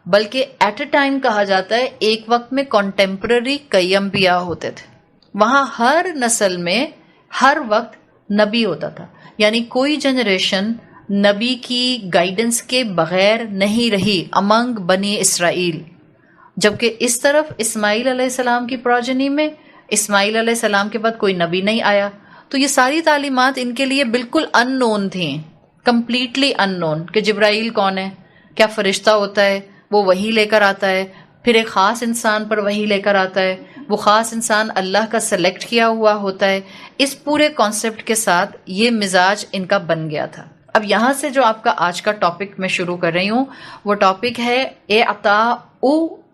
بلکہ ایٹ اے ٹائم کہا جاتا ہے ایک وقت میں کنٹمپرری کئی انبیاء ہوتے تھے. وہاں ہر نسل میں ہر وقت نبی ہوتا تھا. یعنی کوئی جنریشن نبی کی گائیڈنس کے بغیر نہیں رہی امنگ بنی اسرائیل. جبکہ اس طرف اسماعیل علیہ السلام کی پروجنی میں اسماعیل علیہ السلام کے بعد کوئی نبی نہیں آیا. تو یہ ساری تعلیمات ان کے لیے بالکل ان نون تھیں، کمپلیٹلی ان نون. کہ جبرائیل کون ہے، کیا فرشتہ ہوتا ہے، وہ وحی لے کر آتا ہے، پھر ایک خاص انسان پر وحی لے کر آتا ہے، وہ خاص انسان اللہ کا سلیکٹ کیا ہوا ہوتا ہے. اس پورے کانسیپٹ کے ساتھ یہ مزاج ان کا بن گیا تھا. اب یہاں سے جو آپ کا آج کا ٹاپک میں شروع کر رہی ہوں وہ ٹاپک ہے اعطاء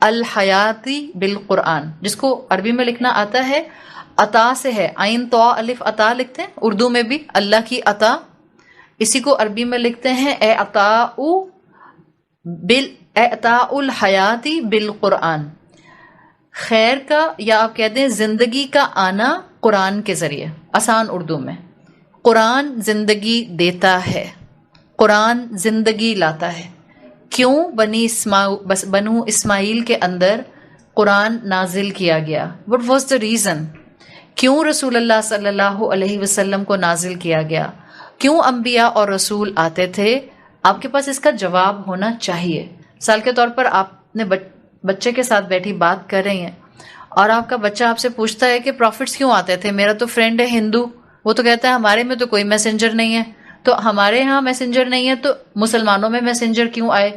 الحیاتی بالقرآن، جس کو عربی میں لکھنا آتا ہے عطا سے ہے، عین تو الف عطا لکھتے ہیں. اردو میں بھی اللہ کی عطا، اسی کو عربی میں لکھتے ہیں اعطاء الحیاتی بالقرآن. خیر کا یا آپ کہتے ہیں زندگی کا آنا قرآن کے ذریعے. آسان اردو میں قرآن زندگی دیتا ہے، قرآن زندگی لاتا ہے. کیوں بنو اسماعیل کے اندر قرآن نازل کیا گیا؟ What was the reason? کیوں رسول اللہ صلی اللہ علیہ وسلم کو نازل کیا گیا؟ کیوں انبیاء اور رسول آتے تھے؟ آپ کے پاس اس کا جواب ہونا چاہیے. مثال کے طور پر آپ نے بچے کے ساتھ بیٹھی بات کر رہی ہیں اور آپ کا بچہ آپ سے پوچھتا ہے کہ پروفٹس کیوں آتے تھے؟ میرا تو فرینڈ ہے ہندو، وہ تو کہتا ہے ہمارے میں تو کوئی میسنجر نہیں ہے. تو ہمارے ہاں میسنجر نہیں ہے تو مسلمانوں میں میسنجر کیوں آئے؟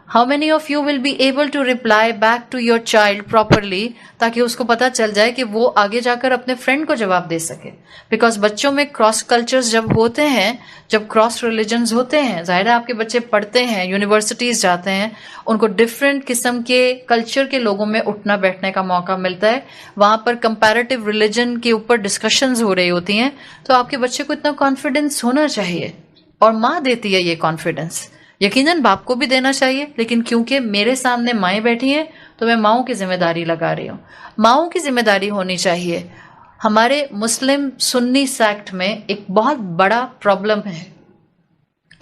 How many of you will be able to reply back to your child properly تاکہ اس کو پتا چل جائے کہ وہ آگے جا کر اپنے فرینڈ کو جواب دے سکے. بیکاز بچوں میں کراس کلچرز جب ہوتے ہیں, جب کراس ریلیجنز ہوتے ہیں, ظاہر ہے آپ کے بچے پڑھتے ہیں, یونیورسٹیز جاتے ہیں, ان کو ڈفرینٹ قسم کے کلچر کے لوگوں میں اٹھنا بیٹھنے کا موقع ملتا ہے, وہاں پر کمپیریٹیو ریلیجن کے اوپر ڈسکشنز ہو رہی ہوتی ہیں, تو آپ کے بچے کو اتنا کانفیڈنس ہونا چاہیے, اور ماں دیتی ہے یہ کانفیڈنس. یقیناً باپ کو بھی دینا چاہیے, لیکن کیونکہ میرے سامنے مائیں بیٹھی ہیں تو میں ماؤں کی ذمہ داری لگا رہی ہوں. ماؤں کی ذمہ داری ہونی چاہیے. ہمارے مسلم سنی سیکٹ میں ایک بہت بڑا پرابلم ہے,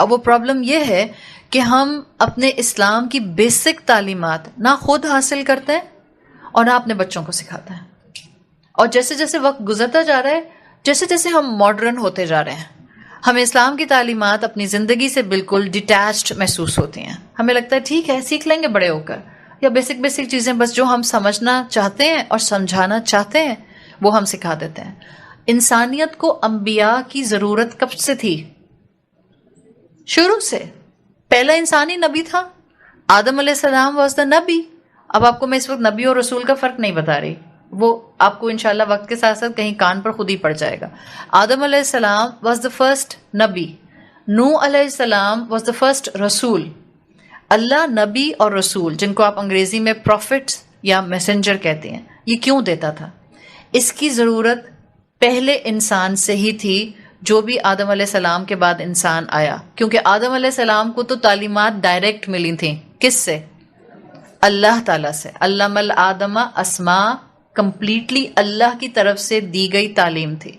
اور وہ پرابلم یہ ہے کہ ہم اپنے اسلام کی بیسک تعلیمات نہ خود حاصل کرتے ہیں اور نہ اپنے بچوں کو سکھاتے ہیں. اور جیسے جیسے وقت گزرتا جا رہا ہے, جیسے جیسے ہم ماڈرن ہوتے جا رہے ہیں, ہمیں اسلام کی تعلیمات اپنی زندگی سے بالکل ڈیٹیچڈ محسوس ہوتی ہیں. ہمیں لگتا ہے ٹھیک ہے سیکھ لیں گے بڑے ہو کر, یا بیسک بیسک چیزیں بس جو ہم سمجھنا چاہتے ہیں اور سمجھانا چاہتے ہیں وہ ہم سکھا دیتے ہیں. انسانیت کو انبیاء کی ضرورت کب سے تھی؟ شروع سے. پہلا انسانی نبی تھا, آدم علیہ السلام واز دا نبی. اب آپ کو میں اس وقت نبی اور رسول کا فرق نہیں بتا رہی, وہ آپ کو انشاءاللہ وقت کے ساتھ ساتھ کہیں کان پر خود ہی پڑ جائے گا. آدم علیہ السلام واز دا فرسٹ نبی, نوح علیہ السلام واز دا فرسٹ رسول. اللہ نبی اور رسول, جن کو آپ انگریزی میں پروفٹ یا میسنجر کہتے ہیں, یہ کیوں دیتا تھا؟ اس کی ضرورت پہلے انسان سے ہی تھی, جو بھی آدم علیہ السلام کے بعد انسان آیا, کیونکہ آدم علیہ السلام کو تو تعلیمات ڈائریکٹ ملی تھیں. کس سے؟ اللہ تعالیٰ سے. علم الآدم اسماء, کمپلیٹلی اللہ کی طرف سے دی گئی تعلیم تھی.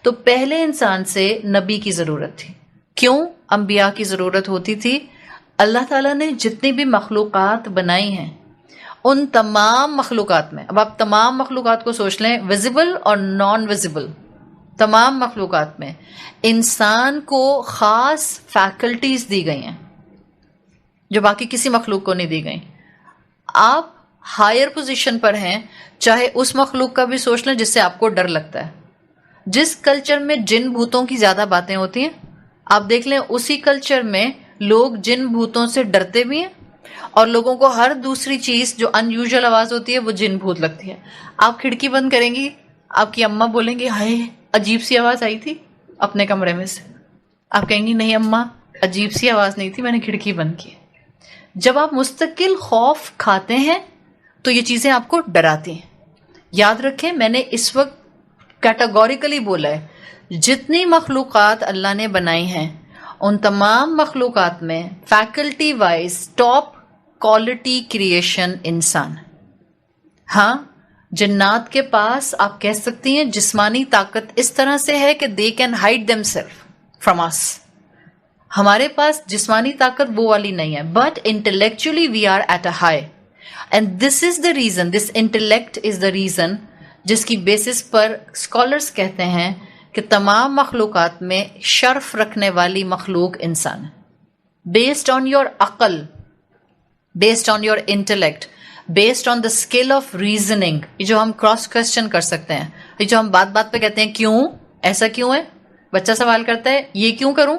تو پہلے انسان سے نبی کی ضرورت تھی. کیوں انبیاء کی ضرورت ہوتی تھی؟ اللہ تعالیٰ نے جتنی بھی مخلوقات بنائی ہیں, ان تمام مخلوقات میں, اب آپ تمام مخلوقات کو سوچ لیں, ویزیبل اور نان ویزیبل, تمام مخلوقات میں انسان کو خاص فیکلٹیز دی گئی ہیں جو باقی کسی مخلوق کو نہیں دی گئی. آپ ہائر پوزیشن پر ہیں, چاہے اس مخلوق کا بھی سوچ لیں جس سے آپ کو ڈر لگتا ہے. جس کلچر میں جن بھوتوں کی زیادہ باتیں ہوتی ہیں, آپ دیکھ لیں اسی کلچر میں لوگ جن بھوتوں سے ڈرتے بھی ہیں, اور لوگوں کو ہر دوسری چیز جو ان یوزول آواز ہوتی ہے وہ جن بھوت لگتی ہے. آپ کھڑکی بند کریں گی, آپ کی اماں بولیں گی ہائے عجیب سی آواز آئی تھی اپنے کمرے میں سے. آپ کہیں گی نہیں اماں عجیب سی آواز نہیں تھی, میں نے کھڑکی بند کی. جب آپ مستقل خوف کھاتے ہیں تو یہ چیزیں آپ کو ڈراتی ہیں. یاد رکھیں میں نے اس وقت کیٹاگوریکلی بولا ہے, جتنی مخلوقات اللہ نے بنائی ہیں ان تمام مخلوقات میں faculty wise top quality creation انسان. ہاں جنات کے پاس آپ کہہ سکتی ہیں جسمانی طاقت اس طرح سے ہے کہ they can hide themselves from us. ہمارے پاس جسمانی طاقت وہ والی نہیں ہے, but intellectually we are at a high, and this is the reason, this intellect is the reason جس کی بیسس پر اسکالرس کہتے ہیں کہ تمام مخلوقات میں شرف رکھنے والی مخلوق انسان ہے. بیسڈ آن یور عقل, based on your intellect, based on the skill of reasoning. یہ جو ہم کراس کوشچن کر سکتے ہیں, یہ جو ہم بات بات پہ کہتے ہیں کیوں, ایسا کیوں ہے, بچہ سوال کرتا ہے یہ کیوں کروں,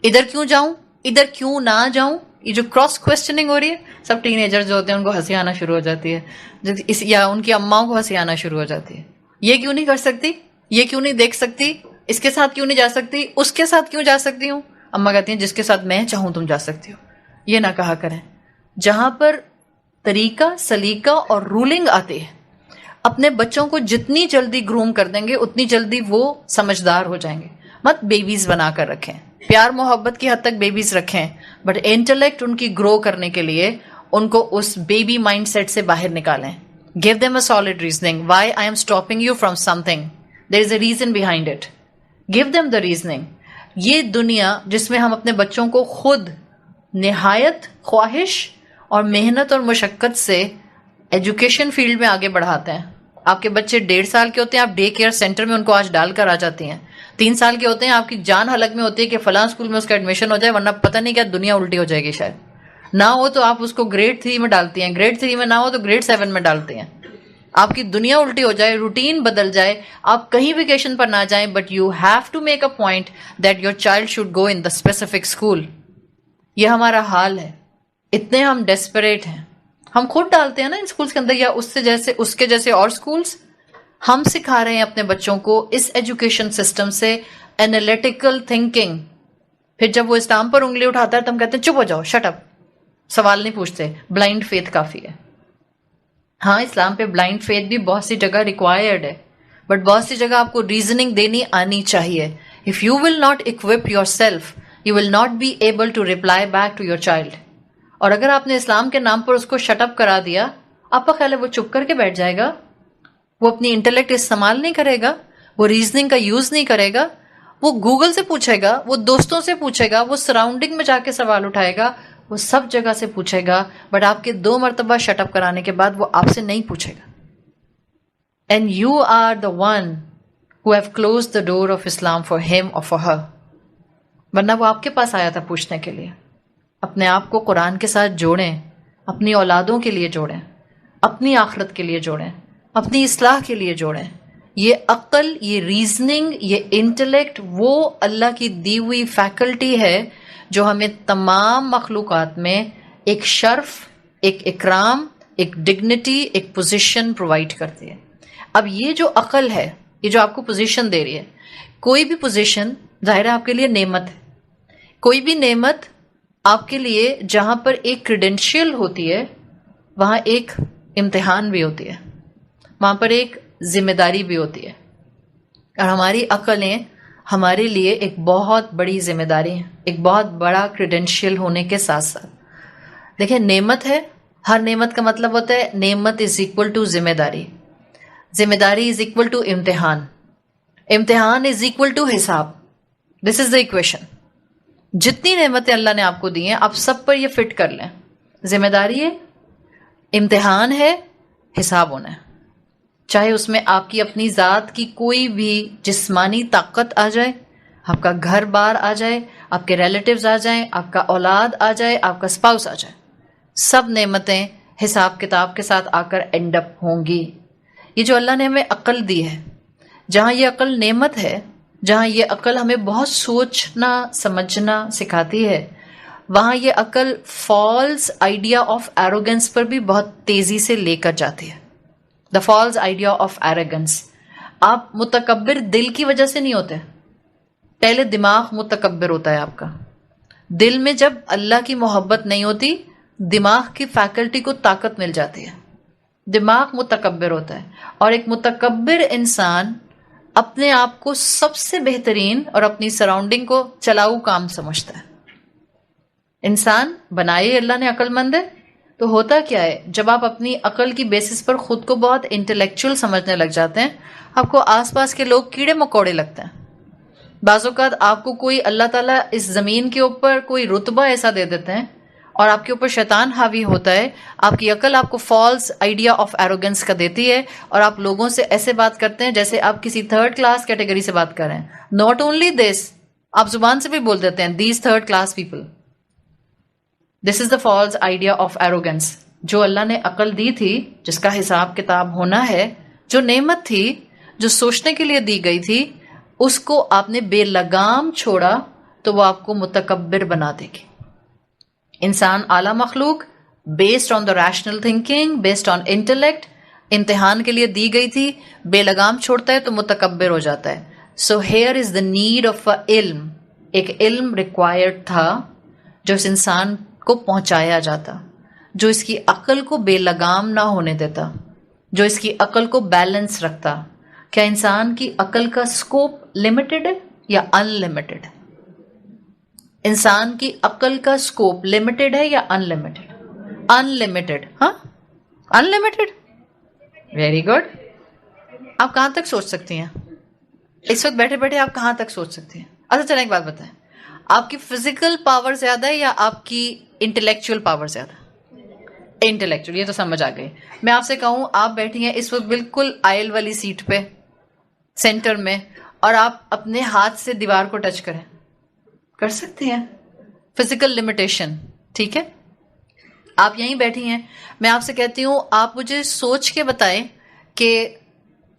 ادھر کیوں جاؤں, ادھر کیوں نہ جاؤں, یہ جو کراس کوشچننگ ہو رہی ہے, سب ٹین ایجر جو ہوتے ہیں ان کو ہنسی آنا شروع ہو جاتی ہے, یا ان کی اماؤں کو ہنسی آنا شروع ہو جاتی ہے. یہ کیوں نہیں کر سکتی, یہ کیوں نہیں دیکھ سکتی, اس کے ساتھ کیوں نہیں جا سکتی, اس کے ساتھ کیوں جا سکتی ہوں. اماں کہتی ہیں جس کے ساتھ میں چاہوں تم جا سکتی ہو. یہ نہ کہا کریں. جہاں پر طریقہ سلیقہ اور رولنگ آتی ہے, اپنے بچوں کو جتنی جلدی گروم کر دیں گے اتنی جلدی وہ سمجھدار ہو جائیں گے. مت بیبیز بنا کر رکھیں, پیار محبت کی حد تک بیبیز رکھیں, بٹ انٹلیکٹ ان کی گرو کرنے کے لیے ان کو اس بیبی مائنڈ سیٹ سے باہر نکالیں. Give them a solid reasoning. Why I am stopping you from something? There is a reason behind it. Give them the reasoning. یہ دنیا جس میں ہم اپنے بچوں کو خود نہایت خواہش اور محنت اور مشقت سے ایجوکیشن فیلڈ میں آگے بڑھاتے ہیں. آپ کے بچے 1.5 سال کے ہوتے ہیں, آپ ڈے کیئر سینٹر میں ان کو آج ڈال کر آ جاتی ہیں. 3 سال کے ہوتے ہیں, آپ کی جان حلق میں ہوتی ہے کہ فلاں اسکول میں اس کا ایڈمیشن ہو جائے, ورنہ پتہ نہیں کیا دنیا الٹی ہو جائے گی. شاید نہ ہو تو آپ اس کو گریڈ 3 میں ڈالتی ہیں, گریڈ 3 میں نہ ہو تو گریڈ 7 میں ڈالتے ہیں. آپ کی دنیا الٹی ہو جائے, روٹین بدل جائے, آپ کہیں ویکیشن پر نہ جائیں, but you have to make a point that your child should go in the specific school. یہ ہمارا حال ہے. اتنے ہم ڈیسپریٹ ہیں. ہم خود ڈالتے ہیں نا ان اسکولس کے اندر, یا اس کے جیسے اور اسکولس. ہم سکھا رہے ہیں اپنے بچوں کو اس ایجوکیشن سسٹم سے انالیٹیکل تھنکنگ. پھر جب وہ اسلام پر انگلی اٹھاتا ہے تو ہم کہتے ہیں چپ ہو جاؤ, شٹ اپ, سوال نہیں پوچھتے, بلائنڈ فیتھ کافی ہے. ہاں اسلام پہ بلائنڈ فیتھ بھی بہت سی جگہ ریکوائرڈ ہے, بٹ بہت سی جگہ آپ کو ریزننگ دینی آنی چاہیے. If you will not occupy yourself, you will not be able to reply back to your child. اور اگر آپ نے اسلام کے نام پر اس کو شٹ اپ کرا دیا, آپ کا خیال ہے وہ چپ کر کے بیٹھ جائے گا؟ وہ اپنی انٹلیکٹ استعمال نہیں کرے گا, وہ ریزننگ کا یوز نہیں کرے گا, وہ گوگل سے پوچھے گا, وہ دوستوں سے پوچھے گا, وہ سراؤنڈنگ میں جا کے سوال اٹھائے گا, وہ سب جگہ سے پوچھے گا, بٹ آپ کے 2 مرتبہ شٹ اپ کرانے کے بعد وہ آپ سے نہیں پوچھے گا. And you are the one who have closed the door of Islam for him or for her. ورنہ وہ آپ کے پاس آیا تھا پوچھنے کے لیے. اپنے آپ کو قرآن کے ساتھ جوڑیں, اپنی اولادوں کے لیے جوڑیں, اپنی آخرت کے لیے جوڑیں, اپنی اصلاح کے لیے جوڑیں. یہ عقل, یہ ریزننگ, یہ انٹلیکٹ وہ اللہ کی دی ہوئی فیکلٹی ہے جو ہمیں تمام مخلوقات میں ایک شرف, ایک اکرام, ایک ڈگنیٹی, ایک پوزیشن پرووائڈ کرتی ہے. اب یہ جو عقل ہے, یہ جو آپ کو پوزیشن دے رہی ہے, کوئی بھی پوزیشن ظاہر ہے آپ کے لیے نعمت ہے. کوئی بھی نعمت آپ کے لیے جہاں پر ایک کریڈینشیل ہوتی ہے وہاں ایک امتحان بھی ہوتی ہے, وہاں پر ایک ذمہ داری بھی ہوتی ہے. اور ہماری عقلیں ہمارے لیے ایک بہت بڑی ذمہ داری ہیں, ایک بہت بڑا کریڈینشیل ہونے کے ساتھ ساتھ. دیکھیں نعمت ہے, ہر نعمت کا مطلب ہوتا ہے نعمت از اکول ٹو ذمہ داری, ذمہ داری از اکول ٹو امتحان, امتحان از اکول ٹو حساب. دس از دا ایکویشن. جتنی نعمتیں اللہ نے آپ کو دی ہیں آپ سب پر یہ فٹ کر لیں. ذمہ داری ہے, امتحان ہے, حساب ہونا ہے. چاہے اس میں آپ کی اپنی ذات کی کوئی بھی جسمانی طاقت آ جائے, آپ کا گھر بار آ جائے, آپ کے ریلیٹیوز آ جائیں, آپ کا اولاد آ جائے, آپ کا اسپاؤس آ جائے, سب نعمتیں حساب کتاب کے ساتھ آ کر اینڈ اپ ہوں گی. یہ جو اللہ نے ہمیں عقل دی ہے, جہاں یہ عقل نعمت ہے, جہاں یہ عقل ہمیں بہت سوچنا سمجھنا سکھاتی ہے, وہاں یہ عقل فالس آئیڈیا آف ایروگنس پر بھی بہت تیزی سے لے کر جاتی ہے. The false idea of arrogance. آپ متکبر دل کی وجہ سے نہیں ہوتے, پہلے دماغ متکبر ہوتا ہے آپ کا. دل میں جب اللہ کی محبت نہیں ہوتی, دماغ کی فیکلٹی کو طاقت مل جاتی ہے, دماغ متکبر ہوتا ہے. اور ایک متکبر انسان اپنے آپ کو سب سے بہترین اور اپنی سراؤنڈنگ کو چلاؤ کام سمجھتا ہے. انسان بنائے اللہ نے عقل مند ہے, تو ہوتا کیا ہے جب آپ اپنی عقل کی بیسس پر خود کو بہت انٹلیکچوئل سمجھنے لگ جاتے ہیں, آپ کو آس پاس کے لوگ کیڑے مکوڑے لگتے ہیں. بعض اوقات آپ کو کوئی اللہ تعالیٰ اس زمین کے اوپر کوئی رتبہ ایسا دے دیتے ہیں اور آپ کے اوپر شیطان حاوی ہوتا ہے, آپ کی عقل آپ کو فالس آئیڈیا آف ایروگنس کا دیتی ہے, اور آپ لوگوں سے ایسے بات کرتے ہیں جیسے آپ کسی 3rd کلاس کیٹیگری سے بات کر رہے ہیں. ناٹ اونلی دس, آپ زبان سے بھی بول دیتے ہیں these 3rd class people. This is the false idea of arrogance. جو اللہ نے عقل دی تھی, جس کا حساب کتاب ہونا ہے, جو نعمت تھی, جو سوچنے کے لیے دی گئی تھی, اس کو آپ نے بے لگام چھوڑا تو وہ آپ کو متکبر بنا دے گی. انسان اعلیٰ مخلوق, based on the rational thinking, based on intellect, امتحان کے لیے دی گئی تھی, بے لگام چھوڑتا ہے تو متکبر ہو جاتا ہے. So here is the need of a علم. ایک علم ریکوائرڈ تھا جو اس انسان کو پہنچایا جاتا, جو اس کی عقل کو بے لگام نہ ہونے دیتا, جو اس کی عقل کو بیلنس رکھتا. کیا انسان کی عقل کا اسکوپ لمیٹڈ ہے یا ان لمیٹڈ؟ انسان کی عقل کا اسکوپ لمیٹڈ ہے یا ان لمیٹڈ؟ ان لمیٹڈ. ہاں ان لمیٹڈ. Very good. آپ کہاں تک سوچ سکتی ہیں اس وقت بیٹھے بیٹھے؟ آپ کہاں تک سوچ سکتی ہیں؟ اچھا چلیں ایک بات بتائیں, آپ کی فزیکل پاور زیادہ ہے یا آپ کی انٹلیکچوئل پاور زیادہ؟ انٹلیکچوئل. یہ تو سمجھ آ گئی. میں آپ سے کہوں آپ بیٹھی ہیں اس وقت بالکل آئل والی سیٹ پہ سینٹر میں, اور آپ اپنے ہاتھ سے دیوار کو ٹچ کریں, کر سکتے ہیں؟ Physical limitation. ٹھیک ہے, آپ یہیں بیٹھی ہیں, میں آپ سے کہتی ہوں آپ مجھے سوچ کے بتائیں کہ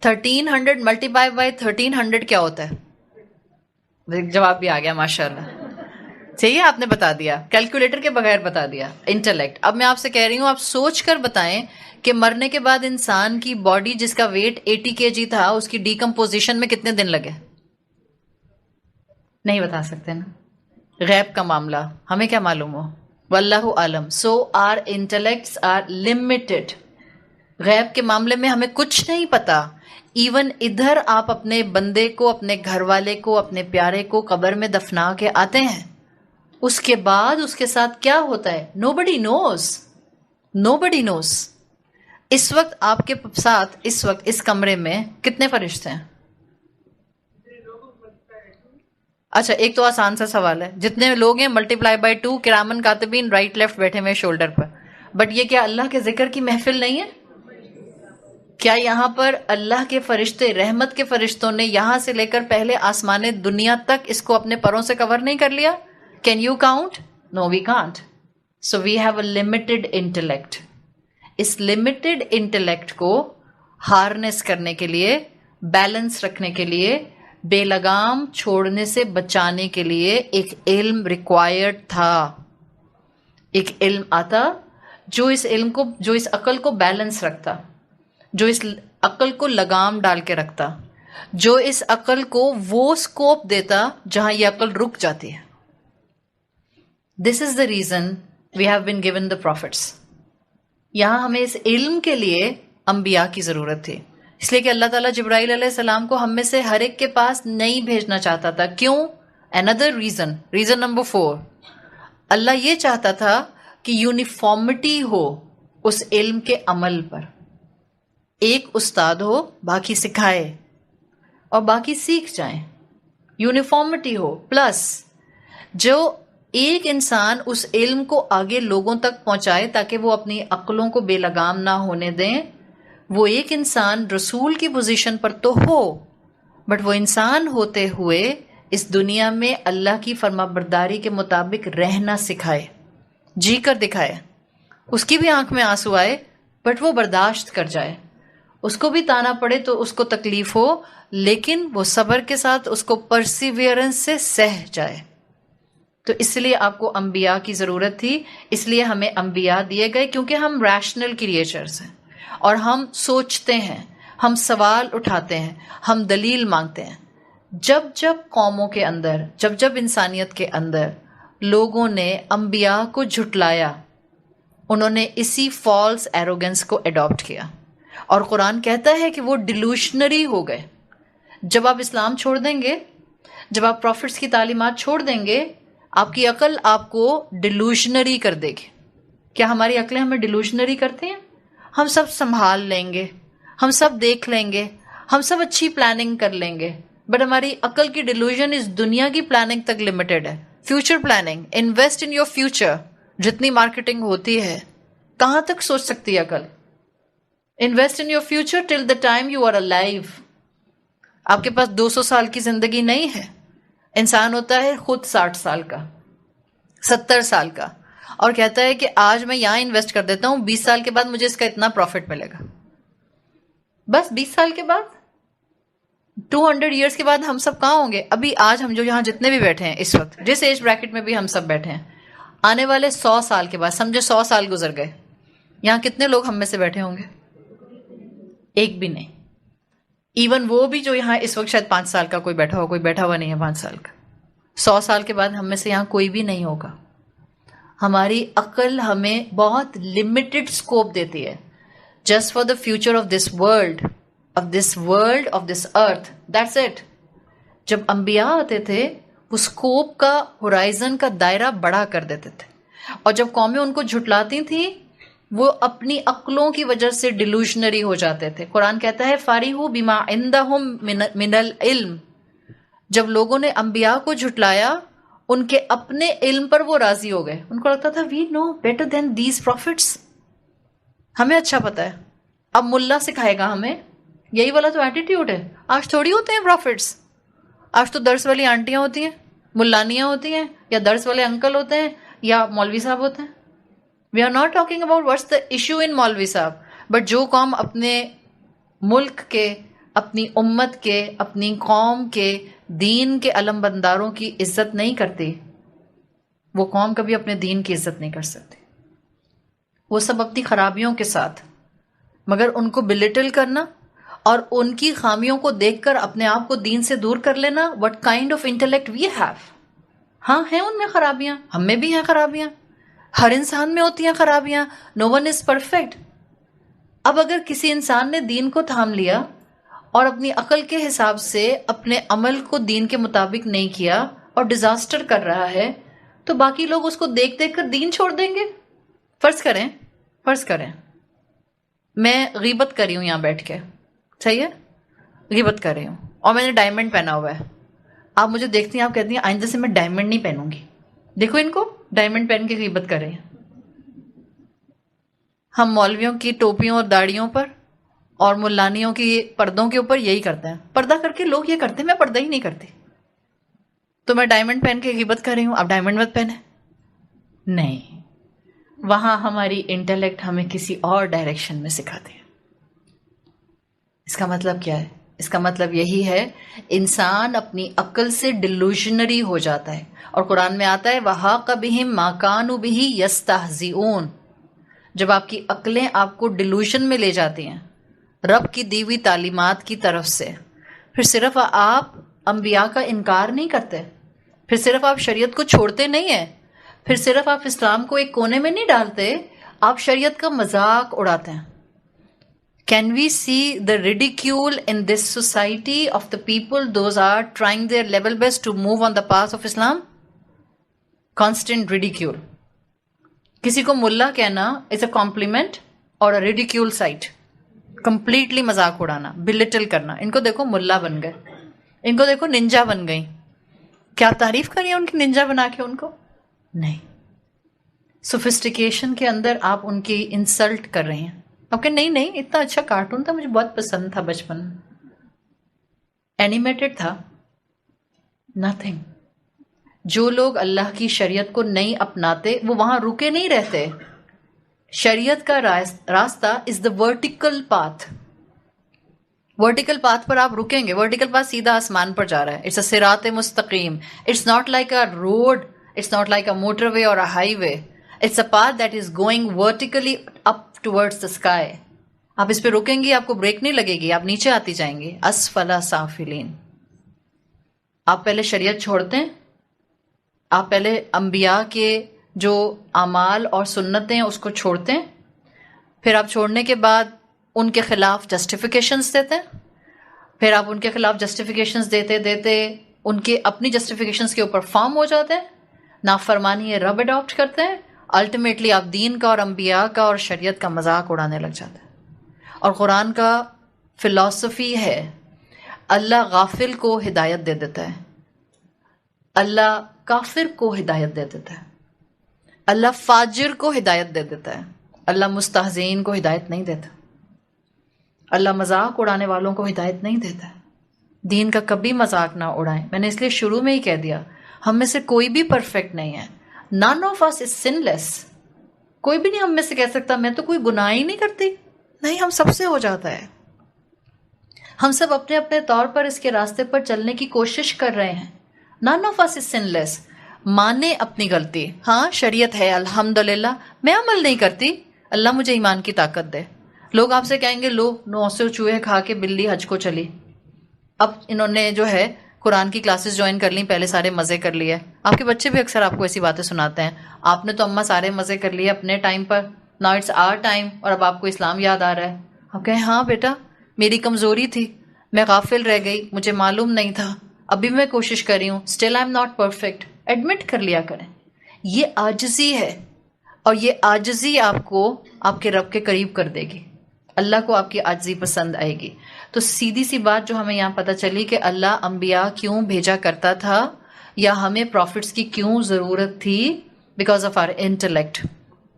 1300 ملٹی پائی بائی 1300 کیا ہوتا ہے؟ جواب بھی آ گیا ماشاء اللہ. صحیح ہے، آپ نے بتا دیا، کیلکولیٹر کے بغیر بتا دیا، انٹلیکٹ. اب میں آپ سے کہہ رہی ہوں آپ سوچ کر بتائیں کہ مرنے کے بعد انسان کی باڈی جس کا ویٹ 80 kg تھا اس کی ڈیکمپوزیشن میں کتنے دن لگے؟ نہیں بتا سکتے نا، غیب کا معاملہ، ہمیں کیا معلوم ہو؟ واللہ عالم. سو آر انٹلیکٹس آر لمیٹڈ. غیب کے معاملے میں ہمیں کچھ نہیں پتا. ایون ادھر آپ اپنے بندے کو، اپنے گھر والے کو، اپنے پیارے کو قبر میں دفنا کے آتے ہیں، اس کے بعد اس کے ساتھ کیا ہوتا ہے نو بڈی نوز. نو بڈی نوز. اس وقت آپ کے ساتھ اس وقت اس کمرے میں کتنے فرشتے ہیں؟ اچھا ایک تو آسان سا سوال ہے، جتنے لوگ ہیں ملٹی پلائی بائی 2، کرامن کاتبین رائٹ لیفٹ بیٹھے ہوئے شولڈر پر. بٹ یہ کیا اللہ کے ذکر کی محفل نہیں ہے؟ کیا یہاں پر اللہ کے فرشتے، رحمت کے فرشتوں نے یہاں سے لے کر پہلے آسمان دنیا تک اس کو اپنے پروں سے کور نہیں کر لیا؟ Can you count? No we can't. So we have a limited intellect. اس لمیٹڈ انٹلیکٹ کو ہارنس کرنے کے لیے، بیلنس رکھنے کے لیے، بے لگام چھوڑنے سے بچانے کے لیے ایک علم ریکوائرڈ تھا. ایک علم آتا جو اس علم کو، جو اس عقل کو بیلنس رکھتا، جو اس عقل کو لگام ڈال کے رکھتا، جو اس عقل کو وہ سکوپ دیتا جہاں یہ عقل رک جاتی ہے. This is the reason we have been given the prophets. یہاں ہمیں اس علم کے لیے انبیاء کی ضرورت تھی، اس لیے کہ اللہ تعالیٰ جبرائیل علیہ السلام کو ہم میں سے ہر ایک کے پاس نہیں بھیجنا چاہتا تھا. کیوں؟ another ریزن نمبر 4، اللہ یہ چاہتا تھا کہ یونیفارمٹی ہو اس علم کے عمل پر. ایک استاد ہو، باقی سکھائے اور باقی سیکھ جائیں. یونیفارمٹی ہو، پلس جو ایک انسان اس علم کو آگے لوگوں تک پہنچائے تاکہ وہ اپنی عقلوں کو بے لگام نہ ہونے دیں. وہ ایک انسان رسول کی پوزیشن پر تو ہو، بٹ وہ انسان ہوتے ہوئے اس دنیا میں اللہ کی فرما برداری کے مطابق رہنا سکھائے، جی کر دکھائے. اس کی بھی آنکھ میں آنسو آئے بٹ وہ برداشت کر جائے، اس کو بھی تانا پڑے تو اس کو تکلیف ہو، لیکن وہ صبر کے ساتھ اس کو پرسیویئرنس سے سہ جائے. تو اس لیے آپ کو انبیاء کی ضرورت تھی، اس لیے ہمیں انبیاء دیے گئے، کیونکہ ہم ریشنل کریچرز ہیں اور ہم سوچتے ہیں، ہم سوال اٹھاتے ہیں، ہم دلیل مانگتے ہیں. جب جب قوموں کے اندر، جب جب انسانیت کے اندر لوگوں نے انبیاء کو جھٹلایا، انہوں نے اسی فالس ایروگنس کو اڈاپٹ کیا، اور قرآن کہتا ہے کہ وہ ڈیلوشنری ہو گئے. جب آپ اسلام چھوڑ دیں گے، جب آپ پروفٹس کی تعلیمات چھوڑ دیں گے، آپ کی عقل آپ کو ڈیلوشنری کر دے گی. کیا ہماری عقلیں ہمیں ڈیلوشنری کرتی ہیں؟ ہم سب سنبھال لیں گے، ہم سب دیکھ لیں گے، ہم سب اچھی پلاننگ کر لیں گے، بٹ ہماری عقل کی ڈیلوژن اس دنیا کی پلاننگ تک لمیٹڈ ہے. Future planning, invest in your future, جتنی مارکیٹنگ ہوتی ہے کہاں تک سوچ سکتی ہے عقل؟ Invest in your future till the time you are alive. آپ کے پاس 200 سال کی زندگی نہیں ہے. انسان ہوتا ہے خود 60 سال کا، 70 سال کا، اور کہتا ہے کہ آج میں یہاں انویسٹ کر دیتا ہوں، 20 سال کے بعد مجھے اس کا اتنا پروفٹ ملے گا. بس 20 سال کے بعد، 200 ایئرس کے بعد ہم سب کہاں ہوں گے؟ ابھی آج ہم جو یہاں جتنے بھی بیٹھے ہیں اس وقت، جس ایج بریکٹ میں بھی ہم سب بیٹھے ہیں، آنے والے 100 سال کے بعد، سمجھے 100 سال گزر گئے، یہاں کتنے لوگ ہم میں سے بیٹھے ہوں گے؟ ایک بھی نہیں. ایون وہ بھی جو یہاں اس وقت شاید 5 سال کا کوئی بیٹھا ہو، کوئی بیٹھا ہوا نہیں ہے 5 سال کا. 100 سال کے بعد ہم میں سے یہاں کوئی بھی نہیں ہوگا. ہماری عقل ہمیں بہت لمیٹڈ اسکوپ دیتی ہے. Just for the future of this world, of this earth, that's it. جب انبیاء آتے تھے وہ اسکوپ کا، ہورائزن کا دائرہ بڑا کر دیتے تھے، اور جب قومیں ان کو جھٹلاتی تھیں وہ اپنی عقلوں کی وجہ سے ڈیلوشنری ہو جاتے تھے. قرآن کہتا ہے فَارِحُوا بِمَا عِندَهُم مِنَ الْعِلْم. جب لوگوں نے انبیاء کو جھٹلایا، ان کے اپنے علم پر وہ راضی ہو گئے. ان کو لگتا تھا وی نو بیٹر دین دیز پروفٹس، ہمیں اچھا پتا ہے، اب ملا سکھائے گا ہمیں. یہی والا تو ایٹیٹیوڈ ہے. آج تھوڑی ہوتے ہیں پروفٹس، آج تو درس والی آنٹیاں ہوتی ہیں، ملانیاں ہوتی ہیں، یا درس والے انکل ہوتے ہیں، یا مولوی صاحب ہوتے ہیں. We are not talking about what's the issue in مولوی صاحب، بٹ جو قوم اپنے ملک کے، اپنی امت کے، اپنی قوم کے دین کے علم برداروں کی عزت نہیں کرتی، وہ قوم کبھی اپنے دین کی عزت نہیں کر سکتی. وہ سب اپنی خرابیوں کے ساتھ، مگر ان کو بلٹل کرنا اور ان کی خامیوں کو دیکھ کر اپنے آپ کو دین سے دور کر لینا. what kind of intellect we have. ہاں ہیں ان میں خرابیاں، ہم میں بھی ہیں خرابیاں، ہر انسان میں ہوتی ہیں خرابیاں. no one is perfect. اب اگر کسی انسان نے دین کو تھام لیا اور اپنی عقل کے حساب سے اپنے عمل کو دین کے مطابق نہیں کیا اور ڈیزاسٹر کر رہا ہے، تو باقی لوگ اس کو دیکھ دیکھ کر دین چھوڑ دیں گے. فرض کریں میں غیبت کر رہی ہوں یہاں بیٹھ کے، صحیح ہے، غیبت کر رہی ہوں اور میں نے ڈائمنڈ پہنا ہوا ہے. آپ مجھے دیکھتی ہیں، آپ کہتی ہیں آئندہ سے میں ڈائمنڈ نہیں پہنوں گی. دیکھو ان کو ڈائمنڈ پہن کے غیبت کر رہے ہیں. ہم مولویوں کی ٹوپیوں اور داڑیوں پر اور ملانیوں کی پردوں کے اوپر یہی کرتے ہیں. پردہ کر کے لوگ یہ کرتے ہیں، میں پردہ ہی نہیں کرتی. تو میں ڈائمنڈ پہن کے غیبت کر رہی ہوں، آپ ڈائمنڈ مت پہنے. نہیں، وہاں ہماری انٹلیکٹ ہمیں کسی اور ڈائریکشن میں سکھاتے ہیں. اس کا مطلب کیا ہے؟ اس کا مطلب یہی ہے انسان اپنی عقل سے ڈیلوژنری ہو جاتا ہے. اور قرآن میں آتا ہے وَحَاقَ بِهِمْ مَا كَانُوا بِهِ يَسْتَهْزِئُونَ. جب آپ کی عقلیں آپ کو ڈیلوژن میں لے جاتی ہیں رب کی دی ہوئی تعلیمات کی طرف سے، پھر صرف آپ انبیاء کا انکار نہیں کرتے، پھر صرف آپ شریعت کو چھوڑتے نہیں ہیں، پھر صرف آپ اسلام کو ایک کونے میں نہیں ڈالتے، آپ شریعت کا مذاق اڑاتے ہیں. Can we see the ridicule in this society of the people those are trying their level best to move on the path of Islam? Constant ridicule. کسی کو ملا کہنا is a compliment اور a ridicule site. کمپلیٹلی مذاق اڑانا، بلٹل کرنا. ان کو دیکھو ملا بن گئے، ان کو دیکھو ننجا بن گئی. کیا تعریف کریے ان کی ننجا بنا کے؟ ان کو نہیں. سوفسٹیکیشن کے اندر آپ ان کی انسلٹ کر رہے ہیں. آپ کہ نہیں اتنا اچھا کارٹون تھا، مجھے بہت پسند تھا بچپن میں، اینیمیٹڈ تھا. نتھنگ. جو لوگ اللہ کی شریعت کو نہیں اپناتے وہ وہاں رکے نہیں رہتے. شریعت کا راستہ is the vertical path. Vertical path پر آپ رکیں گے. ورٹیکل پاتھ سیدھا آسمان پر جا رہا ہے. اٹس اے صراط مستقیم. It's not like a road, it's not like a motorway or a highway. It's a path that is going vertically up towards the sky. آپ اس پہ رکیں گی، آپ کو بریک نہیں لگے گی، آپ نیچے آتی جائیں گے. اسفل سافلین. آپ پہلے شریعت چھوڑتے ہیں، آپ پہلے انبیاء کے جو اعمال اور سنتیں اس کو چھوڑتے ہیں، پھر آپ چھوڑنے کے بعد ان کے خلاف جسٹیفیکیشنز دیتے ہیں، پھر آپ ان کے خلاف جسٹیفیکیشنز دیتے دیتے ان کے اپنی جسٹیفیکیشنز کے اوپر فارم ہو جاتے ہیں، نافرمانی رب اڈاپٹ کرتے ہیں. الٹیمیٹلی آپ دین کا اور انبیاء کا اور شریعت کا مذاق اڑانے لگ جاتے ہیں. اور قرآن کا فلسفی ہے اللہ غافل کو ہدایت دے دیتا ہے، اللہ کافر کو ہدایت دے دیتا ہے، اللہ فاجر کو ہدایت دے دیتا ہے، اللہ مستہزئین کو ہدایت نہیں دیتا، اللہ مذاق اڑانے والوں کو ہدایت نہیں دیتا. دین کا کبھی مذاق نہ اڑائیں. میں نے اس لیے شروع میں ہی کہہ دیا ہم میں سے کوئی بھی پرفیکٹ نہیں ہے. none of us is sinless. کوئی بھی نہیں ہم میں سے کہہ سکتا میں تو کوئی گناہ ہی نہیں کرتی. نہیں، ہم سب سے ہو جاتا ہے. ہم سب اپنے اپنے طور پر اس کے راستے پر چلنے کی کوشش کر رہے ہیں. none of us is sinless. مانے اپنی غلطی. ہاں شریعت ہے الحمدللہ، میں عمل نہیں کرتی، اللہ مجھے ایمان کی طاقت دے. لوگ آپ سے کہیں گے لو 900 چوہے کھا کے بلی حج کو چلی. اب انہوں نے جو ہے قرآن کی کلاسز جوائن کر لیں، پہلے سارے مزے کر لیے. آپ کے بچے بھی اکثر آپ کو ایسی باتیں سناتے ہیں، آپ نے تو اماں سارے مزے کر لیے اپنے ٹائم پر، ناؤ اٹس آور ٹائم، اور اب آپ کو اسلام یاد آ رہا ہے. آپ کہیں ہاں بیٹا میری کمزوری تھی، میں غافل رہ گئی، مجھے معلوم نہیں تھا، ابھی میں کوشش کر رہی ہوں، still I am not perfect. Admit کر لیا کریں. یہ عاجزی ہے، اور یہ عاجزی آپ کو آپ کے رب کے قریب کر دے گی. اللہ کو آپ کی عاجزی پسند آئے گی. تو سیدھی سی بات جو ہمیں یہاں پتہ چلی کہ اللہ انبیاء کیوں بھیجا کرتا تھا یا ہمیں پروفٹس کی کیوں ضرورت تھی، بیکاز آف آر انٹلیکٹ.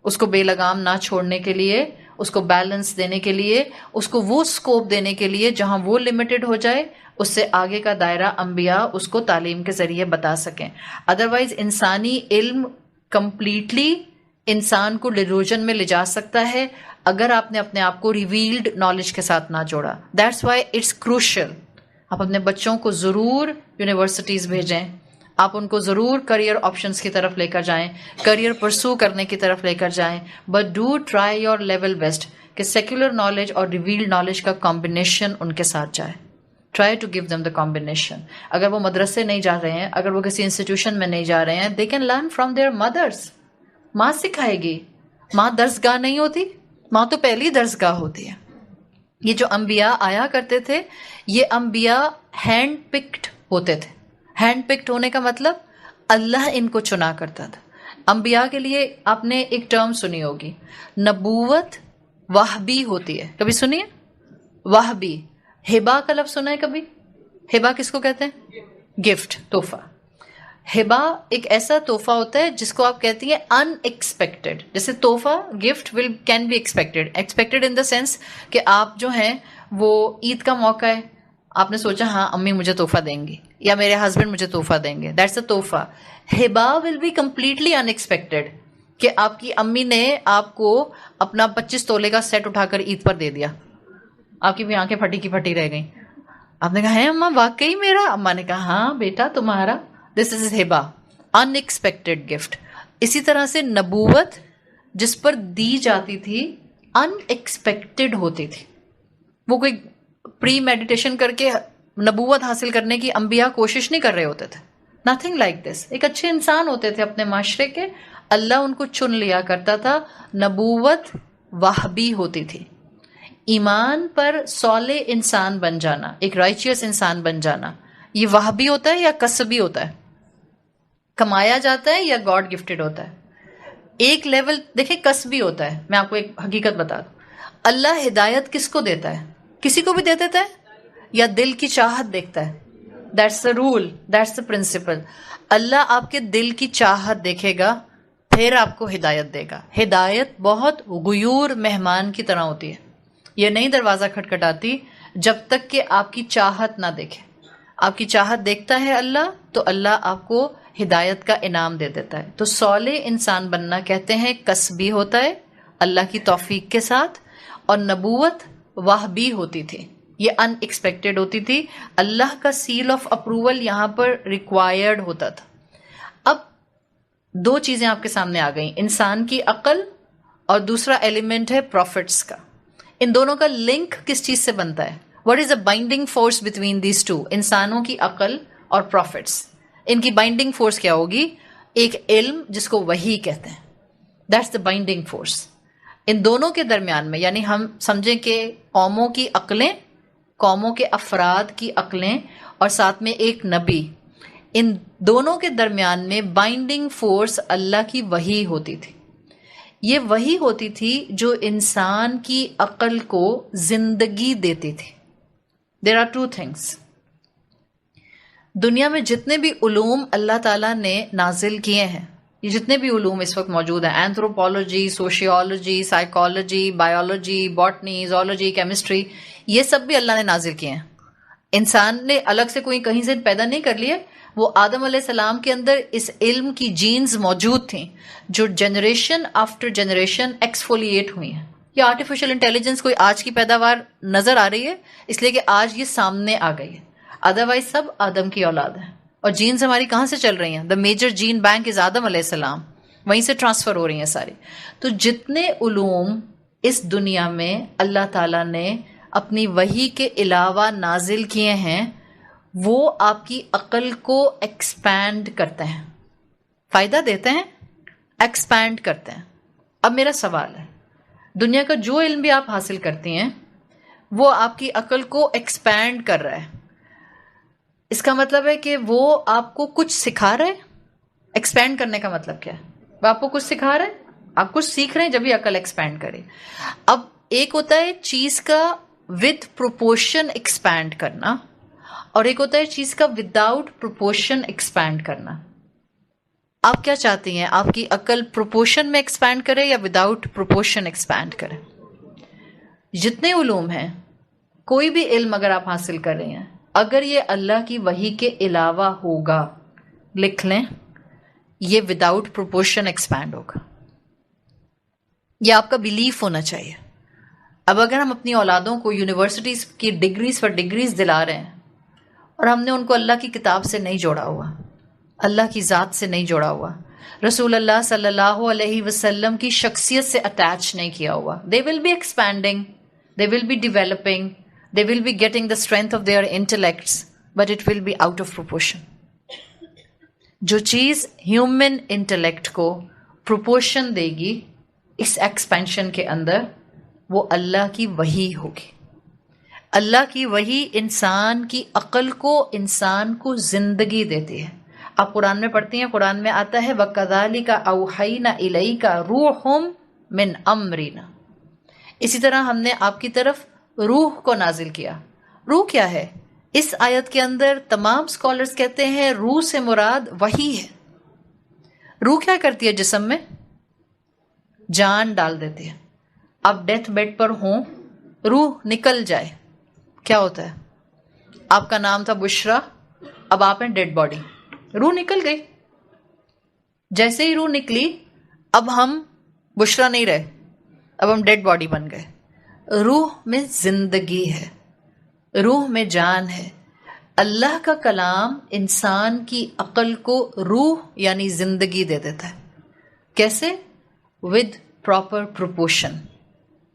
اس کو بے لگام نہ چھوڑنے کے لیے، اس کو بیلنس دینے کے لیے، اس کو وہ سکوپ دینے کے لیے جہاں وہ لمیٹڈ ہو جائے، اس سے آگے کا دائرہ انبیاء اس کو تعلیم کے ذریعے بتا سکیں. ادروائز انسانی علم کمپلیٹلی انسان کو ڈیلوژن میں لے جا سکتا ہے اگر آپ نے اپنے آپ کو ریویلڈ نالج کے ساتھ نہ جوڑا. That's why it's crucial. آپ اپنے بچوں کو ضرور یونیورسٹیز بھیجیں، آپ ان کو ضرور کریئر آپشنس کی طرف لے کر جائیں, کریئر پرسو کرنے کی طرف لے کر جائیں, but do try your level best کہ سیکولر نالج اور ریویلڈ نالج کا کمبینیشن ان کے ساتھ جائے. Try to give them the combination. اگر وہ مدرسے نہیں جا رہے ہیں, اگر وہ کسی انسٹیٹیوشن میں نہیں جا رہے ہیں, they can learn from their madaris. ماں سکھائے گی. ماں درسگاہ نہیں ہوتی, ماں تو پہلی درسگاہ ہوتی ہے. یہ جو انبیاء آیا کرتے تھے, یہ انبیاء ہینڈ پکڈ ہوتے تھے. ہینڈ پکڈ ہونے کا مطلب اللہ ان کو چنا کرتا تھا. انبیاء کے لیے آپ نے ایک ٹرم سنی ہوگی, نبوت وہبی ہوتی ہے. کبھی سنیے وہبی. ہبا کا لفظ سنا ہے کبھی؟ ہبا کس کو کہتے ہیں؟ گفٹ, تحفہ. ہبا ایک ایسا تحفہ ہوتا ہے جس کو آپ کہتی ہیں ان ایکسپیکٹڈ. جیسے تحفہ gift can be expected. Expected in the sense کہ آپ جو ہیں وہ عید کا موقع ہے, آپ نے سوچا ہاں امی مجھے تحفہ دیں گی یا میرے ہسبینڈ مجھے تحفہ دیں گے, دیٹس اے تحفہ. ہبا will be completely unexpected کہ آپ کی امی نے آپ کو اپنا 25 تولے کا سیٹ اٹھا کر عید پر دے دیا. آپ کی بھی آنکھیں پھٹی کی پھٹی رہ گئیں. آپ نے کہا ہے اماں واقعی میرا؟ اماں نے کہا ہاں بیٹا تمہارا. دس از ہبا, ان ایکسپیکٹڈ گفٹ. اسی طرح سے نبوت جس پر دی جاتی تھی ان ایکسپیکٹڈ ہوتی تھی. وہ کوئی پری میڈیٹیشن کر کے نبوت حاصل کرنے کی انبیاء کوشش نہیں کر رہے ہوتے تھے. Nothing like this. ایک اچھے انسان ہوتے تھے اپنے معاشرے کے, اللہ ان کو چن لیا کرتا تھا. نبوت وہبی ہوتی تھی. ایمان پر صالح انسان بن جانا, ایک رائچیس انسان بن جانا, یہ وہبی ہوتا ہے یا کسبی ہوتا ہے؟ کمایا جاتا ہے یا گاڈ گفٹڈ ہوتا ہے؟ ایک لیول دیکھیں کسبی ہوتا ہے. میں آپ کو ایک حقیقت بتا دوں, اللہ ہدایت کس کو دیتا ہے؟ کسی کو بھی دے دیتا ہے یا دل کی چاہت دیکھتا ہے؟ That's the rule, that's the principle. اللہ آپ کے دل کی چاہت دیکھے گا, پھر آپ کو ہدایت دے گا. ہدایت بہت غیور مہمان کی طرح ہوتی ہے. یہ نہیں دروازہ کھٹکھٹاتی جب تک کہ آپ کی چاہت نہ دیکھے. آپ کی چاہت دیکھتا ہے اللہ, تو اللہ آپ کو ہدایت کا انعام دے دیتا ہے. تو صالح انسان بننا کہتے ہیں کسبی ہوتا ہے اللہ کی توفیق کے ساتھ, اور نبوت وہبی ہوتی تھی, یہ ان ایکسپیکٹڈ ہوتی تھی. اللہ کا سیل آف اپروول یہاں پر ریکوائرڈ ہوتا تھا. اب دو چیزیں آپ کے سامنے آ گئیں, انسان کی عقل اور دوسرا ایلیمنٹ ہے پروفٹس کا. ان دونوں کا لنک کس چیز سے بنتا ہے؟ What is a binding force between these two? انسانوں کی عقل اور پروفٹس, ان کی بائنڈنگ فورس کیا ہوگی؟ ایک علم جس کو وحی کہتے ہیں. That's the binding force. ان دونوں کے درمیان میں, یعنی ہم سمجھیں کہ قوموں کی عقلیں, قوموں کے افراد کی عقلیں, اور ساتھ میں ایک نبی, ان دونوں کے درمیان میں بائنڈنگ فورس اللہ کی وحی ہوتی تھی. یہ وہی ہوتی تھی جو انسان کی عقل کو زندگی دیتی تھی. There are two things. دنیا میں جتنے بھی علوم اللہ تعالیٰ نے نازل کیے ہیں, یہ جتنے بھی علوم اس وقت موجود ہیں, anthropology, sociology, psychology, biology, botany, zoology, chemistry, یہ سب بھی اللہ نے نازل کیے ہیں. انسان نے الگ سے کوئی کہیں سے پیدا نہیں کر لیے. وہ آدم علیہ السلام کے اندر اس علم کی جینز موجود تھیں جو جنریشن آفٹر جنریشن ایکسفولیٹ ہوئی ہیں. یہ آرٹیفیشل انٹیلیجنس کوئی آج کی پیداوار نظر آ رہی ہے اس لیے کہ آج یہ سامنے آ گئی ہے, ادروائز سب آدم کی اولاد ہیں. اور جینز ہماری کہاں سے چل رہی ہیں؟ The major gene bank is Adam علیہ السلام, وہیں سے ٹرانسفر ہو رہی ہیں ساری. تو جتنے علوم اس دنیا میں اللہ تعالیٰ نے اپنی وحی کے علاوہ نازل کیے ہیں, وہ آپ کی عقل کو ایکسپینڈ کرتے ہیں, فائدہ دیتے ہیں, ایکسپینڈ کرتے ہیں. اب میرا سوال ہے, دنیا کا جو علم بھی آپ حاصل کرتی ہیں وہ آپ کی عقل کو ایکسپینڈ کر رہا ہے. اس کا مطلب ہے کہ وہ آپ کو کچھ سکھا رہے. ایکسپینڈ کرنے کا مطلب کیا ہے؟ وہ آپ کو کچھ سکھا رہے, آپ کچھ سیکھ رہے ہیں جب یہ عقل ایکسپینڈ کرے. اب ایک ہوتا ہے چیز کا ود پروپورشن ایکسپینڈ کرنا, اور ایک ہوتا ہے چیز کا وداؤٹ پروپورشن ایکسپینڈ کرنا. آپ کیا چاہتی ہیں, آپ کی عقل پروپورشن میں ایکسپینڈ کرے یا وداؤٹ پروپورشن ایکسپینڈ کرے؟ جتنے علوم ہیں, کوئی بھی علم اگر آپ حاصل کر رہے ہیں, اگر یہ اللہ کی وحی کے علاوہ ہوگا, لکھ لیں, یہ وداؤٹ پروپورشن ایکسپینڈ ہوگا. یہ آپ کا بیلیف ہونا چاہیے. اب اگر ہم اپنی اولادوں کو یونیورسٹیز کی ڈگریز پر ڈگریز دلا رہے ہیں اور ہم نے ان کو اللہ کی کتاب سے نہیں جوڑا ہوا, اللہ کی ذات سے نہیں جوڑا ہوا، رسول اللہ صلی اللہ علیہ وسلم کی شخصیت سے اٹیچ نہیں کیا ہوا. They will be expanding, they will be developing, they will be getting the strength of their intellects, but it will be out of proportion. جو چیز ہیومن انٹلیکٹ کو پروپورشن دے گی اس ایکسپینشن کے اندر، وہ اللہ کی وحی ہوگی. اللہ کی وحی انسان کی عقل کو، انسان کو زندگی دیتی ہے. آپ قرآن میں پڑھتی ہیں، قرآن میں آتا ہے وَكَذَلِكَ أَوْحَيْنَا إِلَيْكَ رُوحٌ مِّنْ أَمْرِنَا. اسی طرح ہم نے آپ کی طرف روح کو نازل کیا. روح کیا ہے؟ اس آیت کے اندر تمام سکالرز کہتے ہیں روح سے مراد وحی ہے. روح کیا کرتی ہے؟ جسم میں جان ڈال دیتی ہے. آپ ڈیتھ بیڈ پر ہوں، روح نکل جائے، کیا ہوتا ہے؟ آپ کا نام تھا بشرا، اب آپ ہیں ڈیڈ باڈی، روح نکل گئی. جیسے ہی روح نکلی، اب ہم بشرا نہیں رہے، اب ہم ڈیڈ باڈی بن گئے. روح میں زندگی ہے، روح میں جان ہے. اللہ کا کلام انسان کی عقل کو روح یعنی زندگی دے دیتا ہے. کیسے؟ With proper proportion.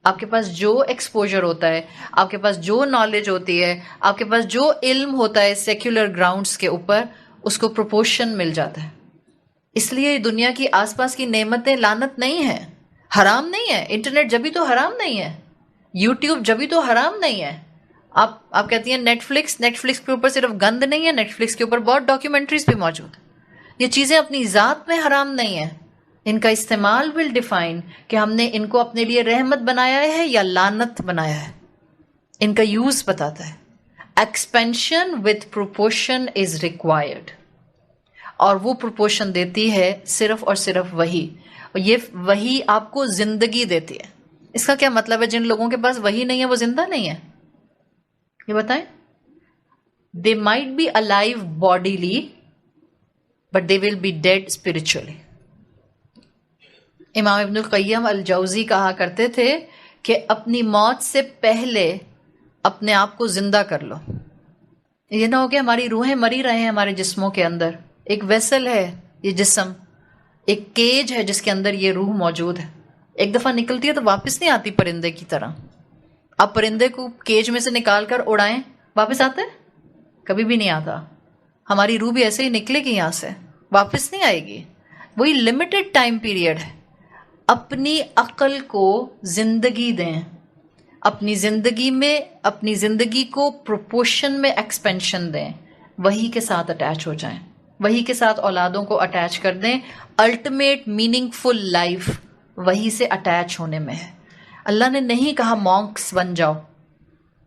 آپ کے پاس جو ایکسپوجر ہوتا ہے، آپ کے پاس جو نالج ہوتی ہے، آپ کے پاس جو علم ہوتا ہے سیکولر گراؤنڈز کے اوپر، اس کو پروپورشن مل جاتا ہے. اس لیے دنیا کی آس پاس کی نعمتیں لعنت نہیں ہیں، حرام نہیں ہے. انٹرنیٹ جبھی تو حرام نہیں ہے، یوٹیوب جبھی تو حرام نہیں ہے. آپ کہتی ہیں نیٹ فلکس کے اوپر صرف گند نہیں ہے، نیٹ فلکس کے اوپر بہت ڈاکیومنٹریز بھی موجود ہیں. یہ چیزیں اپنی ذات میں حرام نہیں ہیں، ان کا استعمال ول ڈیفائن کہ ہم نے ان کو اپنے لیے رحمت بنایا ہے یا لعنت بنایا ہے. ان کا یوز بتاتا ہے. Expansion with proportion is required, اور وہ پروپورشن دیتی ہے صرف اور صرف وہی. اور یہ وہی آپ کو زندگی دیتی ہے. اس کا کیا مطلب ہے؟ جن لوگوں کے پاس وہی نہیں ہے وہ زندہ نہیں ہے؟ یہ بتائیں. They might be alive bodily but they will be dead spiritually. امام ابن القیم الجوزی کہا کرتے تھے کہ اپنی موت سے پہلے اپنے آپ کو زندہ کر لو. یہ نہ ہو کہ ہماری روحیں مری رہے ہیں ہمارے جسموں کے اندر. ایک ویسل ہے یہ جسم، ایک کیج ہے جس کے اندر یہ روح موجود ہے. ایک دفعہ نکلتی ہے تو واپس نہیں آتی پرندے کی طرح. آپ پرندے کو کیج میں سے نکال کر اڑائیں، واپس آتا ہے؟ کبھی بھی نہیں آتا. ہماری روح بھی ایسے ہی نکلے گی یہاں سے، واپس نہیں آئے گی. وہی لمیٹڈ ٹائم پیریڈ ہے. اپنی عقل کو زندگی دیں، اپنی زندگی کو پروپورشن میں ایکسپینشن دیں. وہی کے ساتھ اٹیچ ہو جائیں، وہی کے ساتھ اولادوں کو اٹیچ کر دیں. الٹیمیٹ میننگ فل لائف وہی سے اٹیچ ہونے میں ہے. اللہ نے نہیں کہا مونکس بن جاؤ،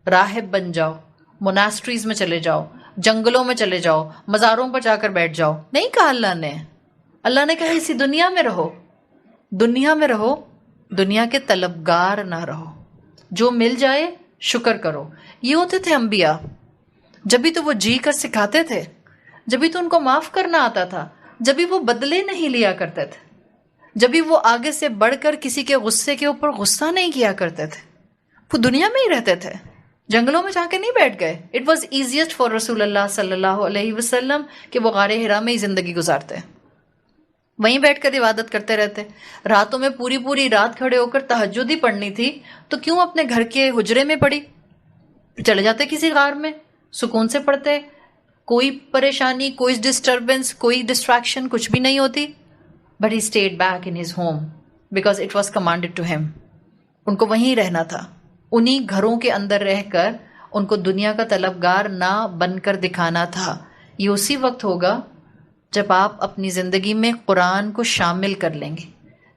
راہب بن جاؤ، موناسٹریز میں چلے جاؤ، جنگلوں میں چلے جاؤ، مزاروں پر جا کر بیٹھ جاؤ. نہیں کہا اللہ نے کہا اسی دنیا میں رہو. دنیا میں رہو، دنیا کے طلبگار نہ رہو. جو مل جائے شکر کرو. یہ ہوتے تھے انبیاء. جبھی تو وہ جی کر سکھاتے تھے، جبھی تو ان کو معاف کرنا آتا تھا، جبھی وہ بدلے نہیں لیا کرتے تھے، جبھی وہ آگے سے بڑھ کر کسی کے غصے کے اوپر غصہ نہیں کیا کرتے تھے. وہ دنیا میں ہی رہتے تھے، جنگلوں میں جا کے نہیں بیٹھ گئے. اٹ واز ایزیسٹ فار رسول اللہ صلی اللہ علیہ وسلم کہ وہ غار حرا میں ہی زندگی گزارتے، وہیں بیٹھ کر عبادت کرتے رہتے. راتوں میں پوری رات کھڑے ہو کر تہجد ہی پڑھنی تھی تو کیوں اپنے گھر کے حجرے میں پڑھی؟ چلے جاتے کسی غار میں، سکون سے پڑھتے، کوئی پریشانی، کوئی ڈسٹربنس، کوئی ڈسٹریکشن کچھ بھی نہیں ہوتی. But he stayed back in his home because it was commanded to him. ان کو وہیں رہنا تھا. انہی گھروں کے اندر رہ کر ان کو دنیا کا طلبگار نہ بن کر دکھانا تھا. یہ اسی وقت ہوگا جب آپ اپنی زندگی میں قرآن کو شامل کر لیں گے،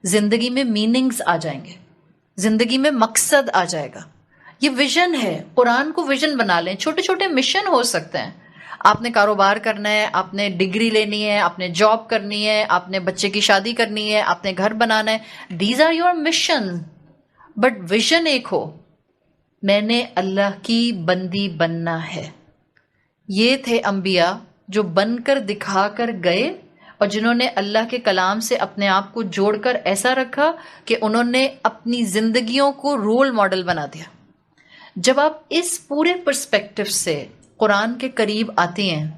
زندگی میں میننگز آ جائیں گے، زندگی میں مقصد آ جائے گا. یہ ویژن ہے. قرآن کو ویژن بنا لیں. چھوٹے چھوٹے مشن ہو سکتے ہیں. آپ نے کاروبار کرنا ہے، آپ نے ڈگری لینی ہے، آپ نے جاب کرنی ہے، آپ نے بچے کی شادی کرنی ہے، آپ نے گھر بنانا ہے. These are your mission. But vision ایک ہو، میں نے اللہ کی بندی بننا ہے. یہ تھے انبیاء جو بن کر دکھا کر گئے، اور جنہوں نے اللہ کے کلام سے اپنے آپ کو جوڑ کر ایسا رکھا کہ انہوں نے اپنی زندگیوں کو رول ماڈل بنا دیا. جب آپ اس پورے پرسپیکٹو سے قرآن کے قریب آتی ہیں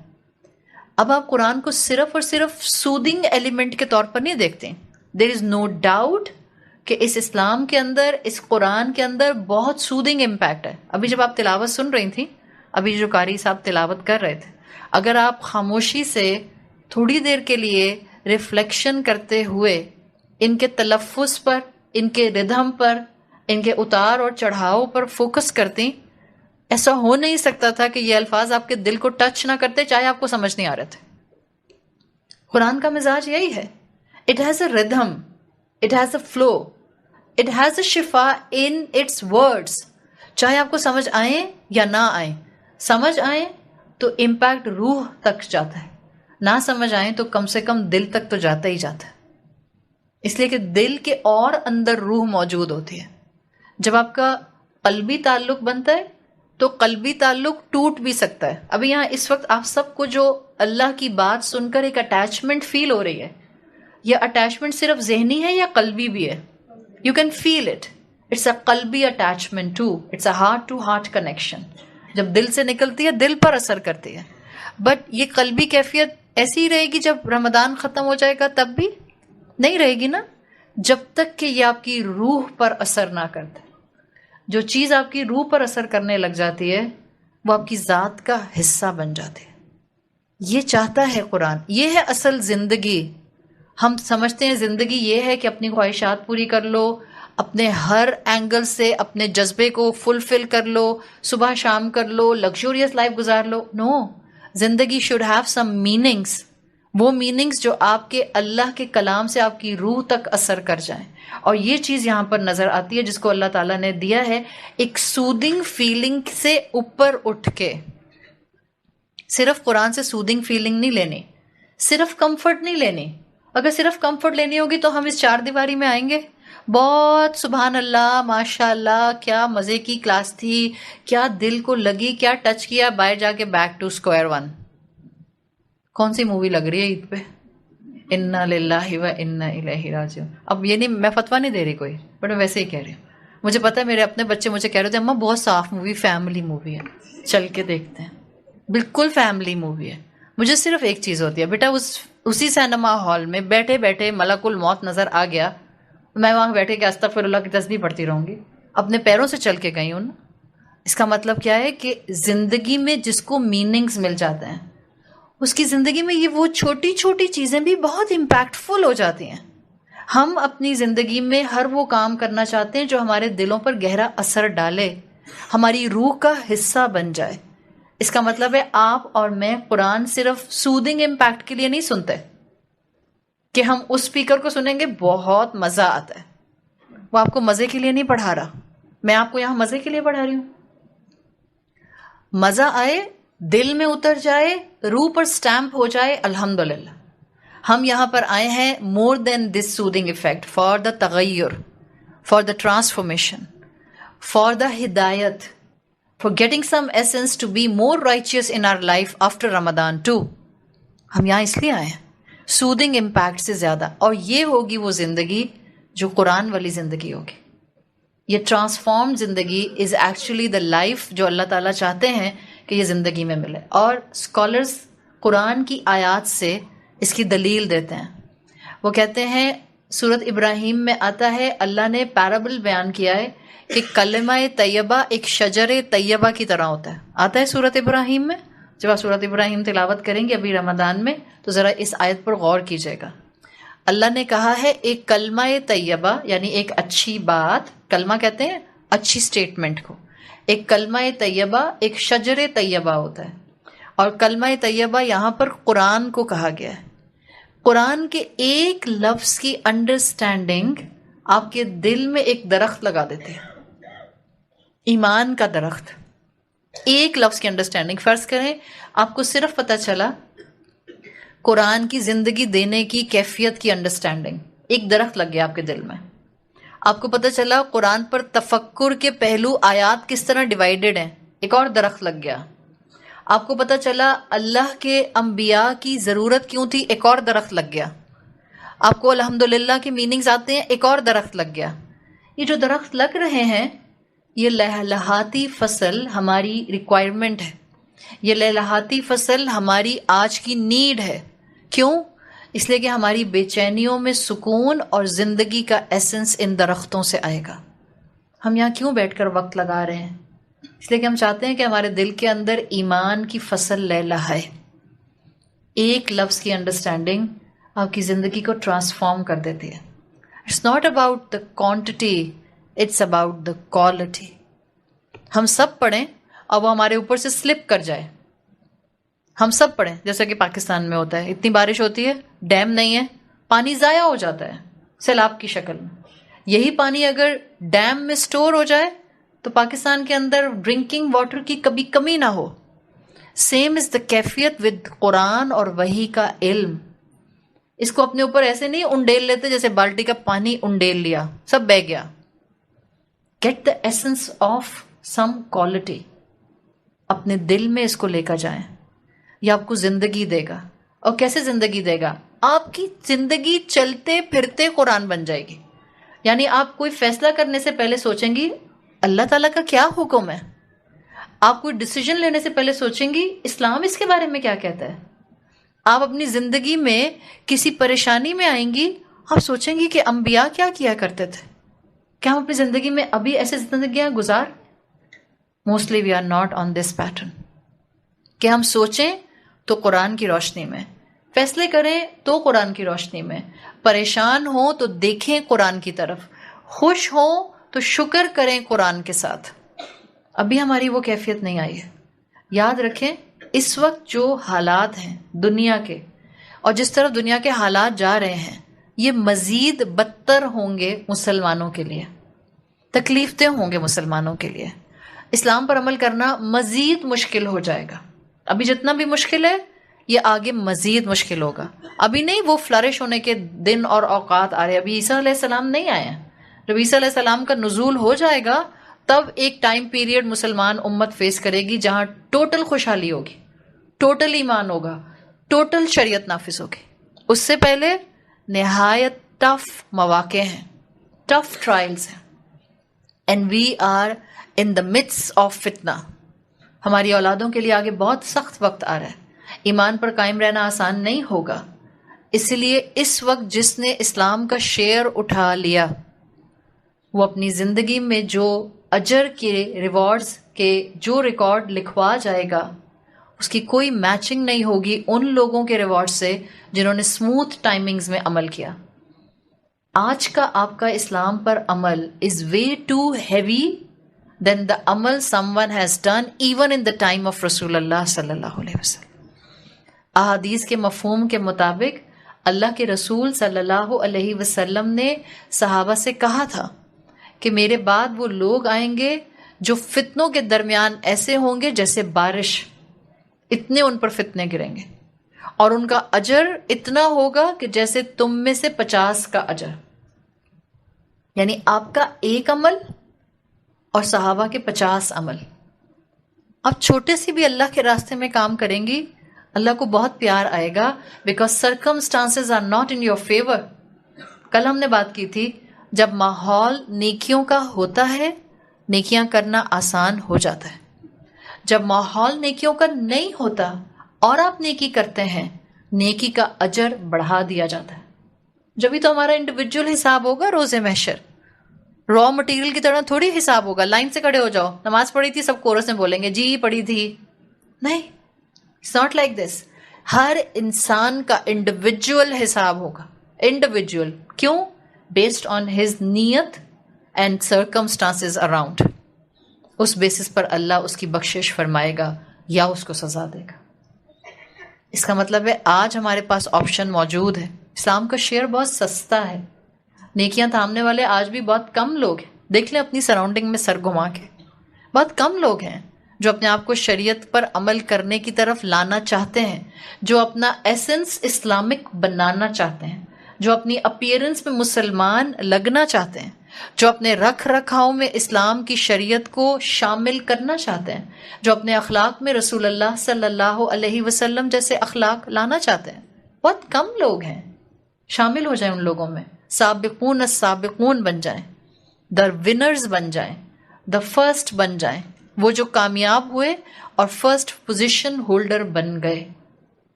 اب آپ قرآن کو صرف اور صرف سودنگ ایلیمنٹ کے طور پر نہیں دیکھتے ہیں. دیر از نو ڈاؤٹ کہ اس اسلام کے اندر، اس قرآن کے اندر بہت سودنگ امپیکٹ ہے. ابھی جب آپ تلاوت سن رہی تھیں، ابھی جو قاری صاحب تلاوت کر رہے تھے، اگر آپ خاموشی سے تھوڑی دیر کے لیے ریفلیکشن کرتے ہوئے ان کے تلفظ پر، ان کے ردھم پر، ان کے اتار اور چڑھاؤ پر فوکس کرتی، ایسا ہو نہیں سکتا تھا کہ یہ الفاظ آپ کے دل کو ٹچ نہ کرتے چاہے آپ کو سمجھ نہیں آ رہے تھے. قرآن کا مزاج یہی ہے. It has a rhythm, it has a flu, it has a شفا ان اٹس ورڈس. چاہے آپ کو سمجھ آئیں یا نہ آئیں، سمجھ آئیں تو امپیکٹ روح تک جاتا ہے، نہ سمجھ آئیں تو کم سے کم دل تک تو جاتا ہی جاتا ہے. اس لیے کہ دل کے اور اندر روح موجود ہوتی ہے. جب آپ کا قلبی تعلق بنتا ہے تو قلبی تعلق ٹوٹ بھی سکتا ہے. ابھی یہاں اس وقت آپ سب کو جو اللہ کی بات سن کر ایک اٹیچمنٹ فیل ہو رہی ہے، یہ اٹیچمنٹ صرف ذہنی ہے یا قلبی بھی ہے؟ You can feel it. It's a قلبی attachment too, it's a heart to heart connection. جب دل سے نکلتی ہے دل پر اثر کرتی ہے. بٹ یہ قلبی کیفیت ایسی ہی رہے گی جب رمضان ختم ہو جائے گا تب بھی نہیں رہے گی نا، جب تک کہ یہ آپ کی روح پر اثر نہ کرتے. جو چیز آپ کی روح پر اثر کرنے لگ جاتی ہے وہ آپ کی ذات کا حصہ بن جاتی ہے. یہ چاہتا ہے قرآن، یہ ہے اصل زندگی. ہم سمجھتے ہیں زندگی یہ ہے کہ اپنی خواہشات پوری کر لو، اپنے ہر اینگل سے اپنے جذبے کو فلفل کر لو، صبح شام کر لو، لگژوریس لائف گزار لو. نو، زندگی شوڈ ہیو سم میننگس. وہ میننگس جو آپ کے اللہ کے کلام سے آپ کی روح تک اثر کر جائیں. اور یہ چیز یہاں پر نظر آتی ہے جس کو اللہ تعالیٰ نے دیا ہے ایک سودنگ فیلنگ سے اوپر اٹھ کے. صرف قرآن سے سودنگ فیلنگ نہیں لینی، صرف کمفرٹ نہیں لینی. اگر صرف کمفرٹ لینی ہوگی تو ہم اس 4 دیواری میں آئیں گے، بہت سبحان اللہ ماشاء اللہ کیا مزے کی کلاس تھی، کیا دل کو لگی، کیا ٹچ کیا، باہر جا کے بیک ٹو اسکوائر ون. کون سی مووی لگ رہی ہے عید پہ؟ انا للہ و انا الیہ راجعون. اب یہ نہیں، میں فتویٰ نہیں دے رہی کوئی، بٹ میں ویسے ہی کہہ رہی ہوں. مجھے پتا ہے میرے اپنے بچے مجھے کہہ رہے تھے اماں بہت صاف مووی، فیملی مووی ہے، چل کے دیکھتے ہیں. بالکل فیملی مووی ہے. مجھے صرف ایک چیز ہوتی ہے بیٹا، اسی سینما ہال میں بیٹھے بیٹھے ملک الموت نظر آ گیا، میں وہاں بیٹھے کہ استغفر اللہ کی تسبیح پڑھتی رہوں گی. اپنے پیروں سے چل کے گئی ہوں. اس کا مطلب کیا ہے کہ زندگی میں جس کو میننگز مل جاتے ہیں اس کی زندگی میں یہ وہ چھوٹی چھوٹی چیزیں بھی بہت امپیکٹفل ہو جاتی ہیں. ہم اپنی زندگی میں ہر وہ کام کرنا چاہتے ہیں جو ہمارے دلوں پر گہرا اثر ڈالے، ہماری روح کا حصہ بن جائے. اس کا مطلب ہے آپ اور میں قرآن صرف سودنگ امپیکٹ کے لیے نہیں سنتے کہ ہم اس اسپیکر کو سنیں گے بہت مزہ آتا ہے. وہ آپ کو مزے کے لیے نہیں پڑھا رہا، میں آپ کو یہاں مزے کے لیے پڑھا رہی ہوں. مزہ آئے، دل میں اتر جائے، روح پر سٹیمپ ہو جائے، الحمدللہ. ہم یہاں پر آئے ہیں مور دین دس سودنگ افیکٹ، فار دا تغیر، for the transformation, for the ہدایت، for getting some essence to be more righteous in our life after Ramadan too. ہم یہاں اس لیے آئے ہیں سودنگ امپیکٹ سے زیادہ. اور یہ ہوگی وہ زندگی جو قرآن والی زندگی ہوگی. یہ ٹرانسفارم زندگی از ایکچولی دا لائف جو اللہ تعالیٰ چاہتے ہیں کہ یہ زندگی میں ملے. اور اسکالرس قرآن کی آیات سے اس کی دلیل دیتے ہیں. وہ کہتے ہیں سورت ابراہیم میں آتا ہے، اللہ نے پیرابل بیان کیا ہے کہ کلمہ طیبہ ایک شجر طیبہ کی طرح ہوتا ہے. آتا ہے سورت ابراہیم میں. جب آپ سورت ابراہیم تلاوت کریں گے ابھی رمضان میں تو ذرا اس آیت پر غور کیجیے گا. اللہ نے کہا ہے ایک کلمہ طیبہ یعنی ایک اچھی بات، کلمہ کہتے ہیں اچھی سٹیٹمنٹ کو، ایک کلمہ طیبہ ایک شجر طیبہ ہوتا ہے. اور کلمہ طیبہ یہاں پر قرآن کو کہا گیا ہے. قرآن کے ایک لفظ کی انڈرسٹینڈنگ آپ کے دل میں ایک درخت لگا دیتے ہیں، ایمان کا درخت. ایک لفظ کی انڈرسٹینڈنگ، فرض کریں آپ کو صرف پتہ چلا قرآن کی زندگی دینے کی کیفیت کی انڈرسٹینڈنگ، ایک درخت لگ گیا آپ کے دل میں. آپ کو پتہ چلا قرآن پر تفکر کے پہلو آیات کس طرح ڈیوائیڈڈ ہیں، ایک اور درخت لگ گیا. آپ کو پتہ چلا اللہ کے انبیاء کی ضرورت کیوں تھی، ایک اور درخت لگ گیا. آپ کو الحمدللہ کے میننگز آتے ہیں، ایک اور درخت لگ گیا. یہ جو درخت لگ رہے ہیں یہ لہلہاتی فصل ہماری ریکوائرمنٹ ہے. یہ لہلہاتی فصل ہماری آج کی نیڈ ہے. کیوں؟ اس لیے کہ ہماری بے چینیوں میں سکون اور زندگی کا ایسنس ان درختوں سے آئے گا. ہم یہاں کیوں بیٹھ کر وقت لگا رہے ہیں؟ اس لیے کہ ہم چاہتے ہیں کہ ہمارے دل کے اندر ایمان کی فصل لہلہائے. ایک لفظ کی انڈرسٹینڈنگ آپ کی زندگی کو ٹرانسفارم کر دیتی ہے. It's not about the quantity, it's about the quality. ہم سب پڑھیں اور وہ ہمارے اوپر سے سلپ کر جائے. ہم سب پڑھیں جیسا کہ پاکستان میں ہوتا ہے، اتنی بارش ہوتی ہے، ڈیم نہیں ہے، پانی ضائع ہو جاتا ہے سیلاب کی شکل میں. یہی پانی اگر ڈیم میں سٹور ہو جائے تو پاکستان کے اندر ڈرنکنگ واٹر کی کبھی کمی نہ ہو. سیم از دا کیفیت ود قرآن اور وحی کا علم. اس کو اپنے اوپر ایسے نہیں انڈیل لیتے جیسے بالٹی کا پانی انڈیل لیا سب بہہ گیا. Get the essence of some quality. اپنے دل میں اس کو لے کر جائیں. یہ آپ کو زندگی دے گا. اور کیسے زندگی دے گا؟ آپ کی زندگی چلتے پھرتے قرآن بن جائے گی. یعنی آپ کوئی فیصلہ کرنے سے پہلے سوچیں گی اللہ تعالیٰ کا کیا حکم ہے. آپ کوئی ڈیسیجن لینے سے پہلے سوچیں گی اسلام اس کے بارے میں کیا کہتا ہے. آپ اپنی زندگی میں کسی پریشانی میں آئیں گی، آپ سوچیں گی کہ انبیاء کیا کیا کرتے تھے. کیا ہم اپنی زندگی میں ابھی ایسے زندگیاں گزار؟ Mostly we are not on this pattern. کہ ہم سوچیں تو قرآن کی روشنی میں، فیصلے کریں تو قرآن کی روشنی میں، پریشان ہوں تو دیکھیں قرآن کی طرف، خوش ہوں تو شکر کریں قرآن کے ساتھ. ابھی ہماری وہ کیفیت نہیں آئی ہے. یاد رکھیں اس وقت جو حالات ہیں دنیا کے، اور جس طرف دنیا کے حالات جا رہے ہیں، یہ مزید بدتر ہوں گے مسلمانوں کے لیے. تکلیف دہ ہوں گے مسلمانوں کے لیے. اسلام پر عمل کرنا مزید مشکل ہو جائے گا. ابھی جتنا بھی مشکل ہے یہ آگے مزید مشکل ہوگا. ابھی نہیں وہ فلرش ہونے کے دن اور اوقات آ رہے. ابھی عیسیٰ علیہ السلام نہیں آئے ہیں. جب عیسیٰ علیہ السلام کا نزول ہو جائے گا تب ایک ٹائم پیریڈ مسلمان امت فیس کرے گی جہاں ٹوٹل خوشحالی ہوگی، ٹوٹل ایمان ہوگا، ٹوٹل شریعت نافذ ہوگی. اس سے پہلے نہایت ٹف مواقع ہیں، ٹف ٹرائلز ہیں. And we are in the midst of فتنہ. ہماری اولادوں کے لیے آگے بہت سخت وقت آ رہا ہے. ایمان پر قائم رہنا آسان نہیں ہوگا. اس لیے اس وقت جس نے اسلام کا شیئر اٹھا لیا وہ اپنی زندگی میں جو اجر کے ریوارڈز کے جو ریکارڈ لکھوا جائے گا اس کی کوئی میچنگ نہیں ہوگی ان لوگوں کے ریوارڈ سے جنہوں نے اسموتھ ٹائمنگز میں عمل کیا. آج کا آپ کا اسلام پر عمل از وے ٹو ہیوی دین دا عمل some one has done even in the time of رسول اللہ صلی اللہ علیہ وسلم. احادیث کے مفہوم کے مطابق اللہ کے رسول صلی اللہ علیہ وسلم نے صحابہ سے کہا تھا کہ میرے بعد وہ لوگ آئیں گے جو فتنوں کے درمیان ایسے ہوں گے جیسے بارش، اتنے ان پر فتنے گریں گے، اور ان کا اجر اتنا ہوگا کہ جیسے تم میں سے 50 کا اجر. یعنی آپ کا ایک عمل اور صحابہ کے 50 عمل. آپ چھوٹے سے بھی اللہ کے راستے میں کام کریں گی، اللہ کو بہت پیار آئے گا، because circumstances are not in your favour. کل ہم نے بات کی تھی جب ماحول نیکیوں کا ہوتا ہے نیکیاں کرنا آسان ہو جاتا ہے. جب ماحول نیکیوں کا نہیں ہوتا اور آپ نیکی کرتے ہیں نیکی کا اجر بڑھا دیا جاتا ہے. جبھی تو ہمارا انڈیویجول حساب ہوگا روز محشر. را مٹیریل کی طرح تھوڑی حساب ہوگا. لائن سے کھڑے ہو جاؤ، نماز پڑھی تھی، سب کورس میں بولیں گے جی پڑھی تھی. نہیں، اٹس ناٹ لائک دس. ہر انسان کا انڈیویجول حساب ہوگا. انڈیویجول کیوں؟ بیسڈ آن ہز نیت اینڈ سرکمسٹانسز اراؤنڈ. اس بیسس پر اللہ اس کی بخشش فرمائے گا یا اس کو سزا دے گا. اس کا مطلب ہے آج ہمارے پاس آپشن موجود ہے. اسلام کا شیئر بہت سستا ہے. نیکیاں تھامنے والے آج بھی بہت کم لوگ ہیں. دیکھ لیں اپنی سراؤنڈنگ میں سر گھما کے، بہت کم لوگ ہیں جو اپنے آپ کو شریعت پر عمل کرنے کی طرف لانا چاہتے ہیں، جو اپنا ایسنس اسلامک بنانا چاہتے ہیں، جو اپنی اپیئرنس میں مسلمان لگنا چاہتے ہیں، جو اپنے رکھ رکھاؤ میں اسلام کی شریعت کو شامل کرنا چاہتے ہیں، جو اپنے اخلاق میں رسول اللہ صلی اللہ علیہ وسلم جیسے اخلاق لانا چاہتے ہیں. بہت کم لوگ ہیں. شامل ہو جائیں ان لوگوں میں. سابقون السابقون بن جائیں، دا ونرز بن جائیں، دا فرسٹ بن جائیں. وہ جو کامیاب ہوئے اور فرسٹ پوزیشن ہولڈر بن گئے.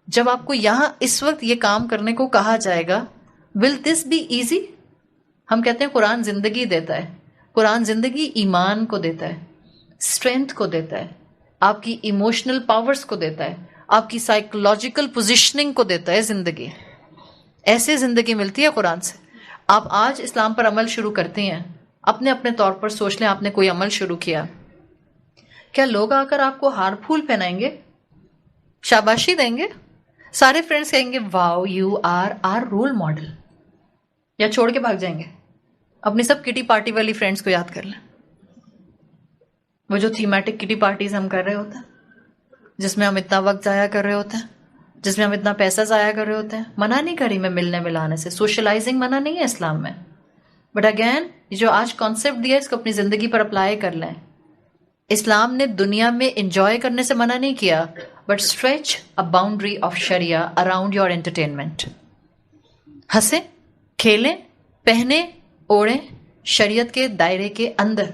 جب آپ کو یہاں اس وقت یہ کام کرنے کو کہا جائے گا, ول دس بی ایزی؟ ہم کہتے ہیں قرآن زندگی دیتا ہے. قرآن زندگی ایمان کو دیتا ہے, اسٹرینتھ کو دیتا ہے, آپ کی ایموشنل پاورز کو دیتا ہے, آپ کی سائیکولوجیکل پوزیشننگ کو دیتا ہے. زندگی ایسے زندگی ملتی ہے قرآن سے. آپ آج اسلام پر عمل شروع کرتے ہیں, اپنے اپنے طور پر سوچ لیں آپ نے کوئی عمل شروع کیا, کیا لوگ آ کر آپ کو ہار پھول پہنائیں گے, شاباشی دیں گے, سارے فرینڈس کہیں گے wow you are our role model, یا چھوڑ کے بھاگ جائیں گے؟ اپنی سب کٹی پارٹی والی فرینڈس کو یاد کر لیں, وہ جو تھیمیٹک کٹی پارٹیز ہم کر رہے ہوتے ہیں, جس میں ہم اتنا وقت ضائع کر رہے ہوتے ہیں, جس میں ہم اتنا پیسہ ضائع کر رہے ہوتے ہیں. منع نہیں کری میں ملنے ملانے سے, سوشلائزنگ منع نہیں ہے اسلام میں, بٹ اگین جو آج کانسیپٹ دیا ہے اس کو اپنی زندگی پر اپلائی کر لیں. اسلام نے دنیا میں انجوائے کرنے سے منع نہیں کیا, but stretch a boundary of شریعہ اراؤنڈ یور انٹرٹینمنٹ. ہنسیں, کھیلیں, پہنیں, اوڑھیں, شریعت کے دائرے کے اندر.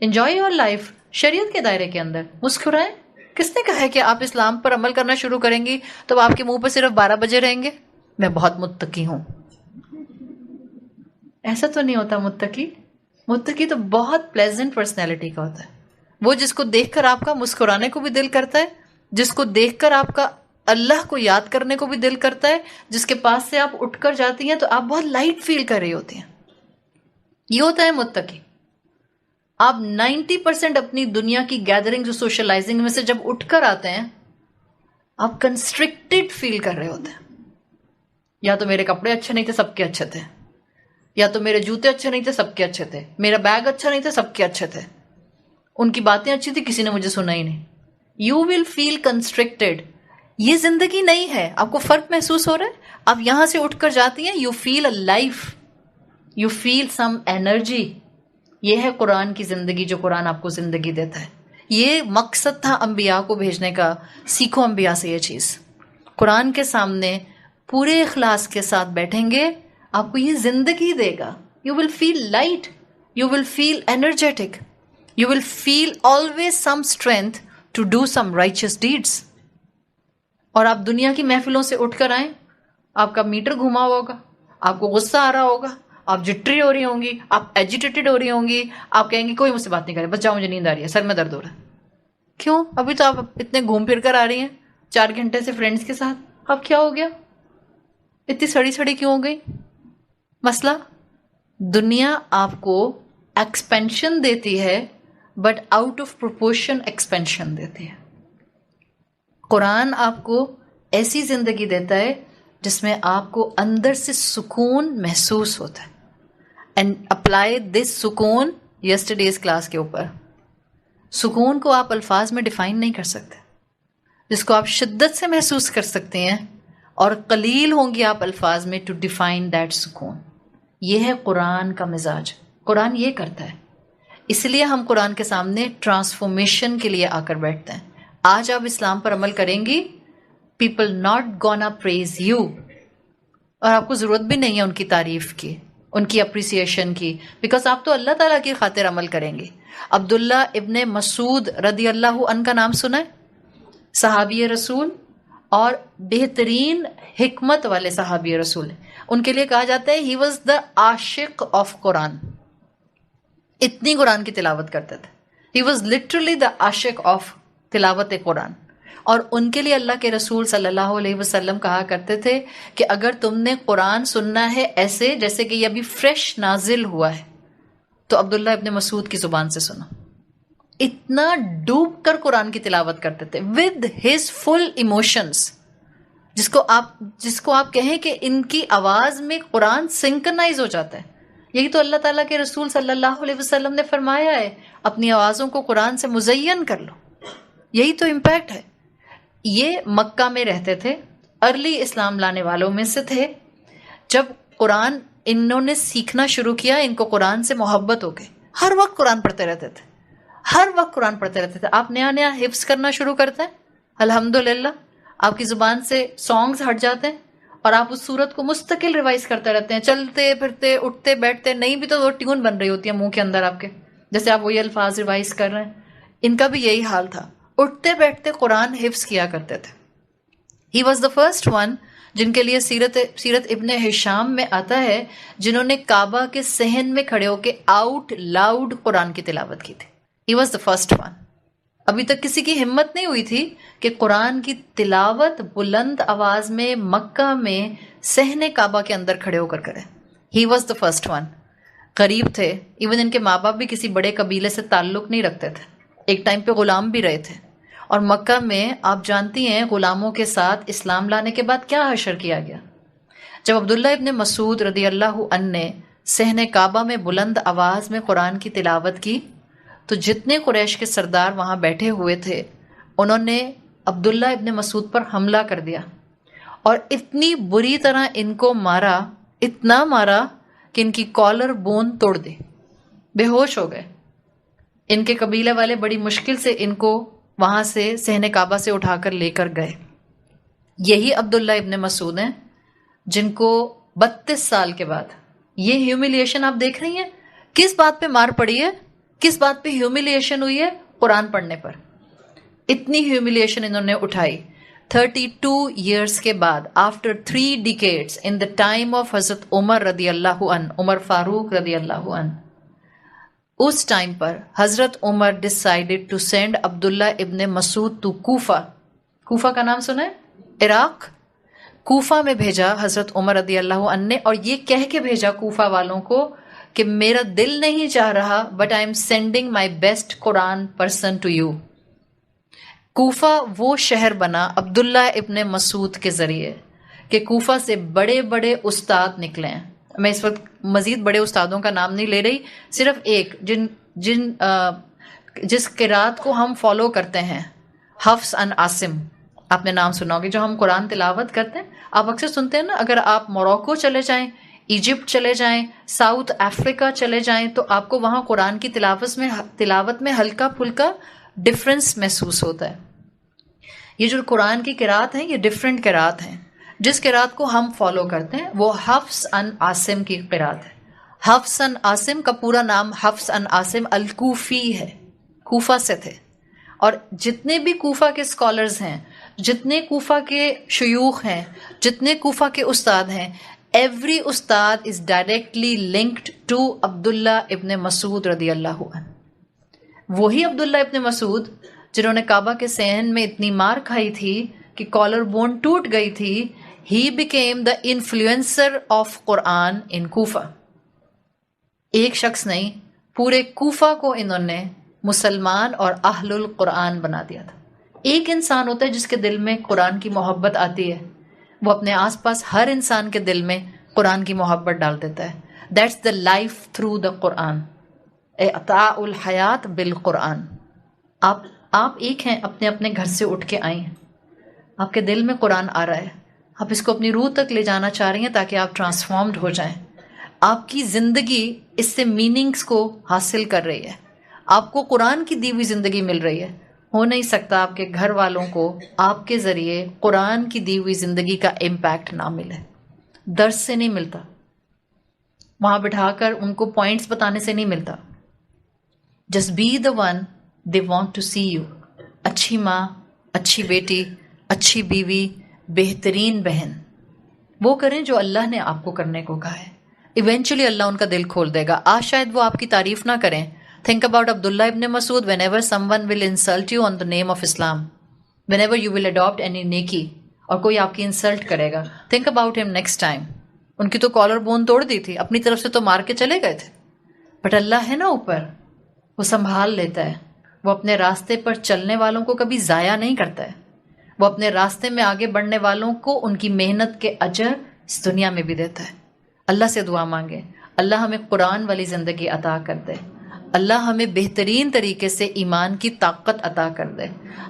انجوائے یور لائف شریعت کے دائرے کے اندر. مسکرائیں. کس نے کہا ہے کہ آپ اسلام پر عمل کرنا شروع کریں گی تو آپ کے منہ پہ صرف 12 بجے رہیں گے میں بہت متقی ہوں؟ ایسا تو نہیں ہوتا. متقی تو بہت پلیزنٹ پرسنالٹی کا ہوتا ہے. وہ جس کو دیکھ کر آپ کا مسکرانے کو بھی دل کرتا ہے, جس کو دیکھ کر آپ کا اللہ کو یاد کرنے کو بھی دل کرتا ہے, جس کے پاس سے آپ اٹھ کر جاتی ہیں تو آپ بہت لائٹ فیل کر رہی ہوتی ہیں. یہ ہوتا ہے متقی. آپ 90% اپنی دنیا کی گیدرنگ جو سوشلائزنگ میں سے جب اٹھ کر آتے ہیں آپ کنسٹرکٹڈ فیل کر رہے ہوتے ہیں. یا تو میرے کپڑے اچھے نہیں تھے سب کے اچھے تھے, یا تو میرے جوتے اچھے نہیں تھے سب کے اچھے تھے, میرا بیگ اچھا نہیں تھا سب کے اچھے تھے, ان کی باتیں اچھی تھی کسی نے مجھے سنا ہی نہیں. You will feel constructed. یہ زندگی نہیں ہے. آپ کو فرق محسوس ہو رہا ہے؟ آپ یہاں سے اٹھ کر جاتی ہیں, you feel a life, you feel some energy. یہ ہے قرآن کی زندگی جو قرآن آپ کو زندگی دیتا ہے. یہ مقصد تھا انبیاء کو بھیجنے کا. سیکھو انبیاء سے یہ چیز. قرآن کے سامنے پورے اخلاص کے ساتھ بیٹھیں گے, آپ کو یہ زندگی دے گا. You will feel light, you will feel energetic, you will feel always some strength to do some righteous deeds. اور آپ دنیا کی محفلوں سے اٹھ کر آئیں, آپ کا میٹر گھما ہوا ہوگا, آپ کو غصہ آ رہا ہوگا, آپ جٹری ہو رہی ہوں گی, آپ ایجیٹیٹڈ ہو رہی ہوں گی, آپ کہیں گے کوئی مجھ سے بات نہیں کرے, بس جاؤ مجھے نیند آ رہی ہے, سر میں درد ہو رہا ہے. کیوں؟ ابھی تو آپ اتنے گھوم پھر کر آ رہی ہیں 4 گھنٹے سے فرینڈس کے ساتھ, اب کیا ہو گیا؟ اتنی سڑی سڑی کیوں ہو گئی؟ مسئلہ دنیا آپ کو ایکسپینشن دیتی ہے but out of proportion expansion دیتی ہے. قرآن آپ کو ایسی زندگی دیتا ہے جس میں آپ کو اندر سے سکون محسوس ہوتا ہے. اینڈ اپلائی دس سکون یسٹرڈیز کلاس کے اوپر. سکون کو آپ الفاظ میں ڈیفائن نہیں کر سکتے, جس کو آپ شدت سے محسوس کر سکتے ہیں, اور قلیل ہوں گی آپ الفاظ میں ٹو ڈیفائن دیٹ سکون. یہ ہے قرآن کا مزاج. قرآن یہ کرتا ہے. اس لیے ہم قرآن کے سامنے ٹرانسفارمیشن کے لیے آ کر بیٹھتے ہیں. آج آپ اسلام پر عمل کریں گی, people not gonna praise you, اور آپ کو ضرورت بھی نہیں ہے ان کی تعریف کی, ان کی اپریسیشن کی, بیکاز آپ تو اللہ تعالیٰ کی خاطر عمل کریں گے. عبداللہ ابن مسعود رضی اللہ عنہ کا نام سنا ہے؟ صحابی رسول اور بہترین حکمت والے صحابی رسول. ان کے لیے کہا جاتا ہے ہی واز دا عاشق آف قرآن. اتنی قرآن کی تلاوت کرتے تھے. ہی واز لٹرلی دا عاشق آف تلاوت قرآن. اور ان کے لیے اللہ کے رسول صلی اللہ علیہ وسلم کہا کرتے تھے کہ اگر تم نے قرآن سننا ہے ایسے جیسے کہ یہ ابھی فریش نازل ہوا ہے تو عبداللہ ابن مسعود کی زبان سے سنو. اتنا ڈوب کر قرآن کی تلاوت کرتے تھے ود ہز فل ایموشنز, جس کو آپ کہیں کہ ان کی آواز میں قرآن سنکرنائز ہو جاتا ہے. یہی تو اللہ تعالیٰ کے رسول صلی اللہ علیہ وسلم نے فرمایا ہے, اپنی آوازوں کو قرآن سے مزین کر لو. یہی تو امپیکٹ ہے. یہ مکہ میں رہتے تھے, ارلی اسلام لانے والوں میں سے تھے. جب قرآن انہوں نے سیکھنا شروع کیا, ان کو قرآن سے محبت ہو گئی. ہر وقت قرآن پڑھتے رہتے تھے, ہر وقت قرآن پڑھتے رہتے تھے. آپ نیا نیا حفظ کرنا شروع کرتے ہیں, الحمدللہ آپ کی زبان سے سانگز ہٹ جاتے ہیں اور آپ اس سورت کو مستقل ریوائز کرتے رہتے ہیں, چلتے پھرتے اٹھتے بیٹھتے. نہیں بھی تو وہ ٹیون بن رہی ہوتی ہے منہ کے اندر آپ کے, جیسے آپ وہی الفاظ ریوائز کر رہے ہیں. ان کا بھی یہی حال تھا، اٹھتے بیٹھتے قرآن حفظ کیا کرتے تھے. He was the first one جن کے لیے سیرت ابن ہشام میں آتا ہے جنہوں نے کعبہ کے صحن میں کھڑے ہو کے آؤٹ لاؤڈ قرآن کی تلاوت کی تھی. He was the first one. ابھی تک کسی کی ہمت نہیں ہوئی تھی کہ قرآن کی تلاوت بلند آواز میں مکہ میں صحن کعبہ کے اندر کھڑے ہو کر کرے. He was the first one. غریب تھے، ایون ان کے ماں باپ بھی کسی بڑے قبیلے سے تعلق نہیں رکھتے تھے، ایک ٹائم پہ غلام بھی رہے تھے. اور مکہ میں آپ جانتی ہیں غلاموں کے ساتھ اسلام لانے کے بعد کیا حشر کیا گیا. جب عبداللہ ابن مسعود رضی اللہ عنہ نے صحن کعبہ میں بلند آواز میں قرآن کی تلاوت کی تو جتنے قریش کے سردار وہاں بیٹھے ہوئے تھے انہوں نے عبداللہ ابن مسعود پر حملہ کر دیا اور اتنی بری طرح ان کو مارا، اتنا مارا کہ ان کی کالر بون توڑ دی، بے ہوش ہو گئے. ان کے قبیلے والے بڑی مشکل سے ان کو وہاں سے صحن کعبہ سے اٹھا کر لے کر گئے. یہی عبداللہ ابن مسعود ہیں جن کو 32 سال کے بعد یہ ہیوملیشن آپ دیکھ رہی ہیں. کس بات پہ مار پڑی ہے، کس بات پہ ہیوملیشن ہوئی ہے؟ قرآن پڑھنے پر. اتنی ہیوملیشن انہوں نے اٹھائی 32 ایئرس کے بعد، after 3 decades in the time of حضرت عمر رضی اللہ عنہ، عمر فاروق رضی اللہ عنہ. اس ٹائم پر حضرت عمر ڈیسائیڈڈ ٹو سینڈ عبداللہ ابن مسعود ٹو کوفہ. کوفہ کا نام سنا ہے؟ عراق. کوفہ میں بھیجا حضرت عمر رضی اللہ عنہ نے، اور یہ کہہ کے بھیجا کوفہ والوں کو کہ میرا دل نہیں چاہ رہا but I am sending my best Quran person to you. Kufa وہ شہر بنا عبداللہ ابن مسعود کے ذریعے کہ کوفہ سے بڑے بڑے استاد نکلے ہیں. میں اس وقت مزید بڑے استادوں کا نام نہیں لے رہی، صرف ایک جس قرات کو ہم فالو کرتے ہیں، حفص عن عاصم. آپ نے نام سنا ہوگا. جو ہم قرآن تلاوت کرتے ہیں آپ اکثر سنتے ہیں نا، اگر آپ موروکو چلے جائیں، ایجپٹ چلے جائیں، ساؤتھ افریقہ چلے جائیں تو آپ کو وہاں قرآن کی تلاوت میں ہلکا پھلکا ڈفرنس محسوس ہوتا ہے. یہ جو قرآن کی قرات ہیں یہ ڈفرینٹ قرات ہیں. جس قرات کو ہم فالو کرتے ہیں وہ حفص عن عاصم کی قرات ہے. حفص عن عاصم کا پورا نام حفص عن عاصم الکوفی ہے، کوفہ سے تھے. اور جتنے بھی کوفہ کے اسکالرز ہیں، جتنے کوفہ کے شیوخ ہیں، جتنے کوفہ کے استاد ہیں، ایوری استاد از ڈائریکٹلی لنکڈ ٹو عبداللہ ابن مسعود رضی اللہ عنہ. وہی عبداللہ ابن مسعود جنہوں نے کعبہ کے صحن میں اتنی مار کھائی تھی کہ کالر بون ٹوٹ گئی تھی. He became the influencer of قرآن ان کوفہ. ایک شخص نہیں، پورے کوفہ کو انہوں نے مسلمان اور اہل القرآن بنا دیا تھا. ایک انسان ہوتا ہے جس کے دل میں قرآن کی محبت آتی ہے، وہ اپنے آس پاس ہر انسان کے دل میں قرآن کی محبت ڈال دیتا ہے. That's the life through the قرآن، اعطاء الحیات بالقرآن. آپ ایک ہیں، اپنے اپنے گھر سے اٹھ کے آئے ہیں، آپ کے دل میں قرآن آ رہا ہے، آپ اس کو اپنی روح تک لے جانا چاہ رہی ہیں تاکہ آپ ٹرانسفارمڈ ہو جائیں. آپ کی زندگی اس سے میننگز کو حاصل کر رہی ہے، آپ کو قرآن کی دی ہوئی زندگی مل رہی ہے. ہو نہیں سکتا آپ کے گھر والوں کو آپ کے ذریعے قرآن کی دی ہوئی زندگی کا امپیکٹ نہ ملے. درس سے نہیں ملتا، وہاں بٹھا کر ان کو پوائنٹس بتانے سے نہیں ملتا. Just be the one they want to see you. اچھی ماں، اچھی بیٹی، اچھی بیوی، بہترین بہن، وہ کریں جو اللہ نے آپ کو کرنے کو کہا ہے. ایونچولی اللہ ان کا دل کھول دے گا. آج شاید وہ آپ کی تعریف نہ کریں. Think about Abdullah ibn Mas'ud. Whenever someone will insult you on the name of Islam, whenever you will adopt any neki, اور کوئی آپ کی انسلٹ کرے گا, think about him next time. ان کی تو کالر بون توڑ دی تھی، اپنی طرف سے تو مار کے چلے گئے تھے، بٹ اللہ ہے نا اوپر، وہ سنبھال لیتا ہے. وہ اپنے راستے پر چلنے والوں کو کبھی ضائع نہیں کرتا ہے. وہ اپنے راستے میں آگے بڑھنے والوں کو ان کی محنت کے اجر اس دنیا میں بھی دیتا ہے. اللہ سے دعا مانگے اللہ ہمیں قرآن والی زندگی عطا کر دے. اللہ ہمیں بہترین طریقے سے ایمان کی طاقت عطا کر دے.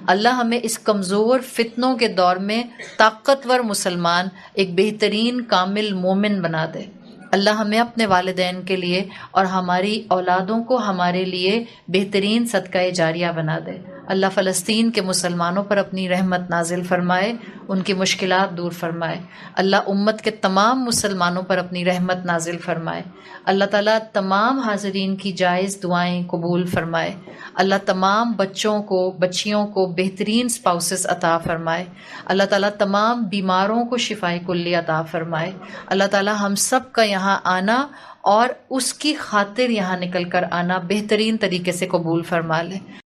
اللہ ہمیں اس کمزور فتنوں کے دور میں طاقتور مسلمان، ایک بہترین کامل مومن بنا دے. اللہ ہمیں اپنے والدین کے لیے اور ہماری اولادوں کو ہمارے لیے بہترین صدقہ جاریہ بنا دے. اللہ فلسطین کے مسلمانوں پر اپنی رحمت نازل فرمائے، ان کی مشکلات دور فرمائے۔ اللہ امت کے تمام مسلمانوں پر اپنی رحمت نازل فرمائے۔ اللہ تعالیٰ تمام حاضرین کی جائز دعائیں قبول فرمائے۔ اللہ تمام بچوں کو، بچیوں کو بہترین اسپاؤسز عطا فرمائے۔ اللہ تعالیٰ تمام بیماروں کو شفائے کلی عطا فرمائے۔ اللہ تعالیٰ ہم سب کا یہاں آنا اور اس کی خاطر یہاں نکل کر آنا بہترین طریقے سے قبول فرما لے۔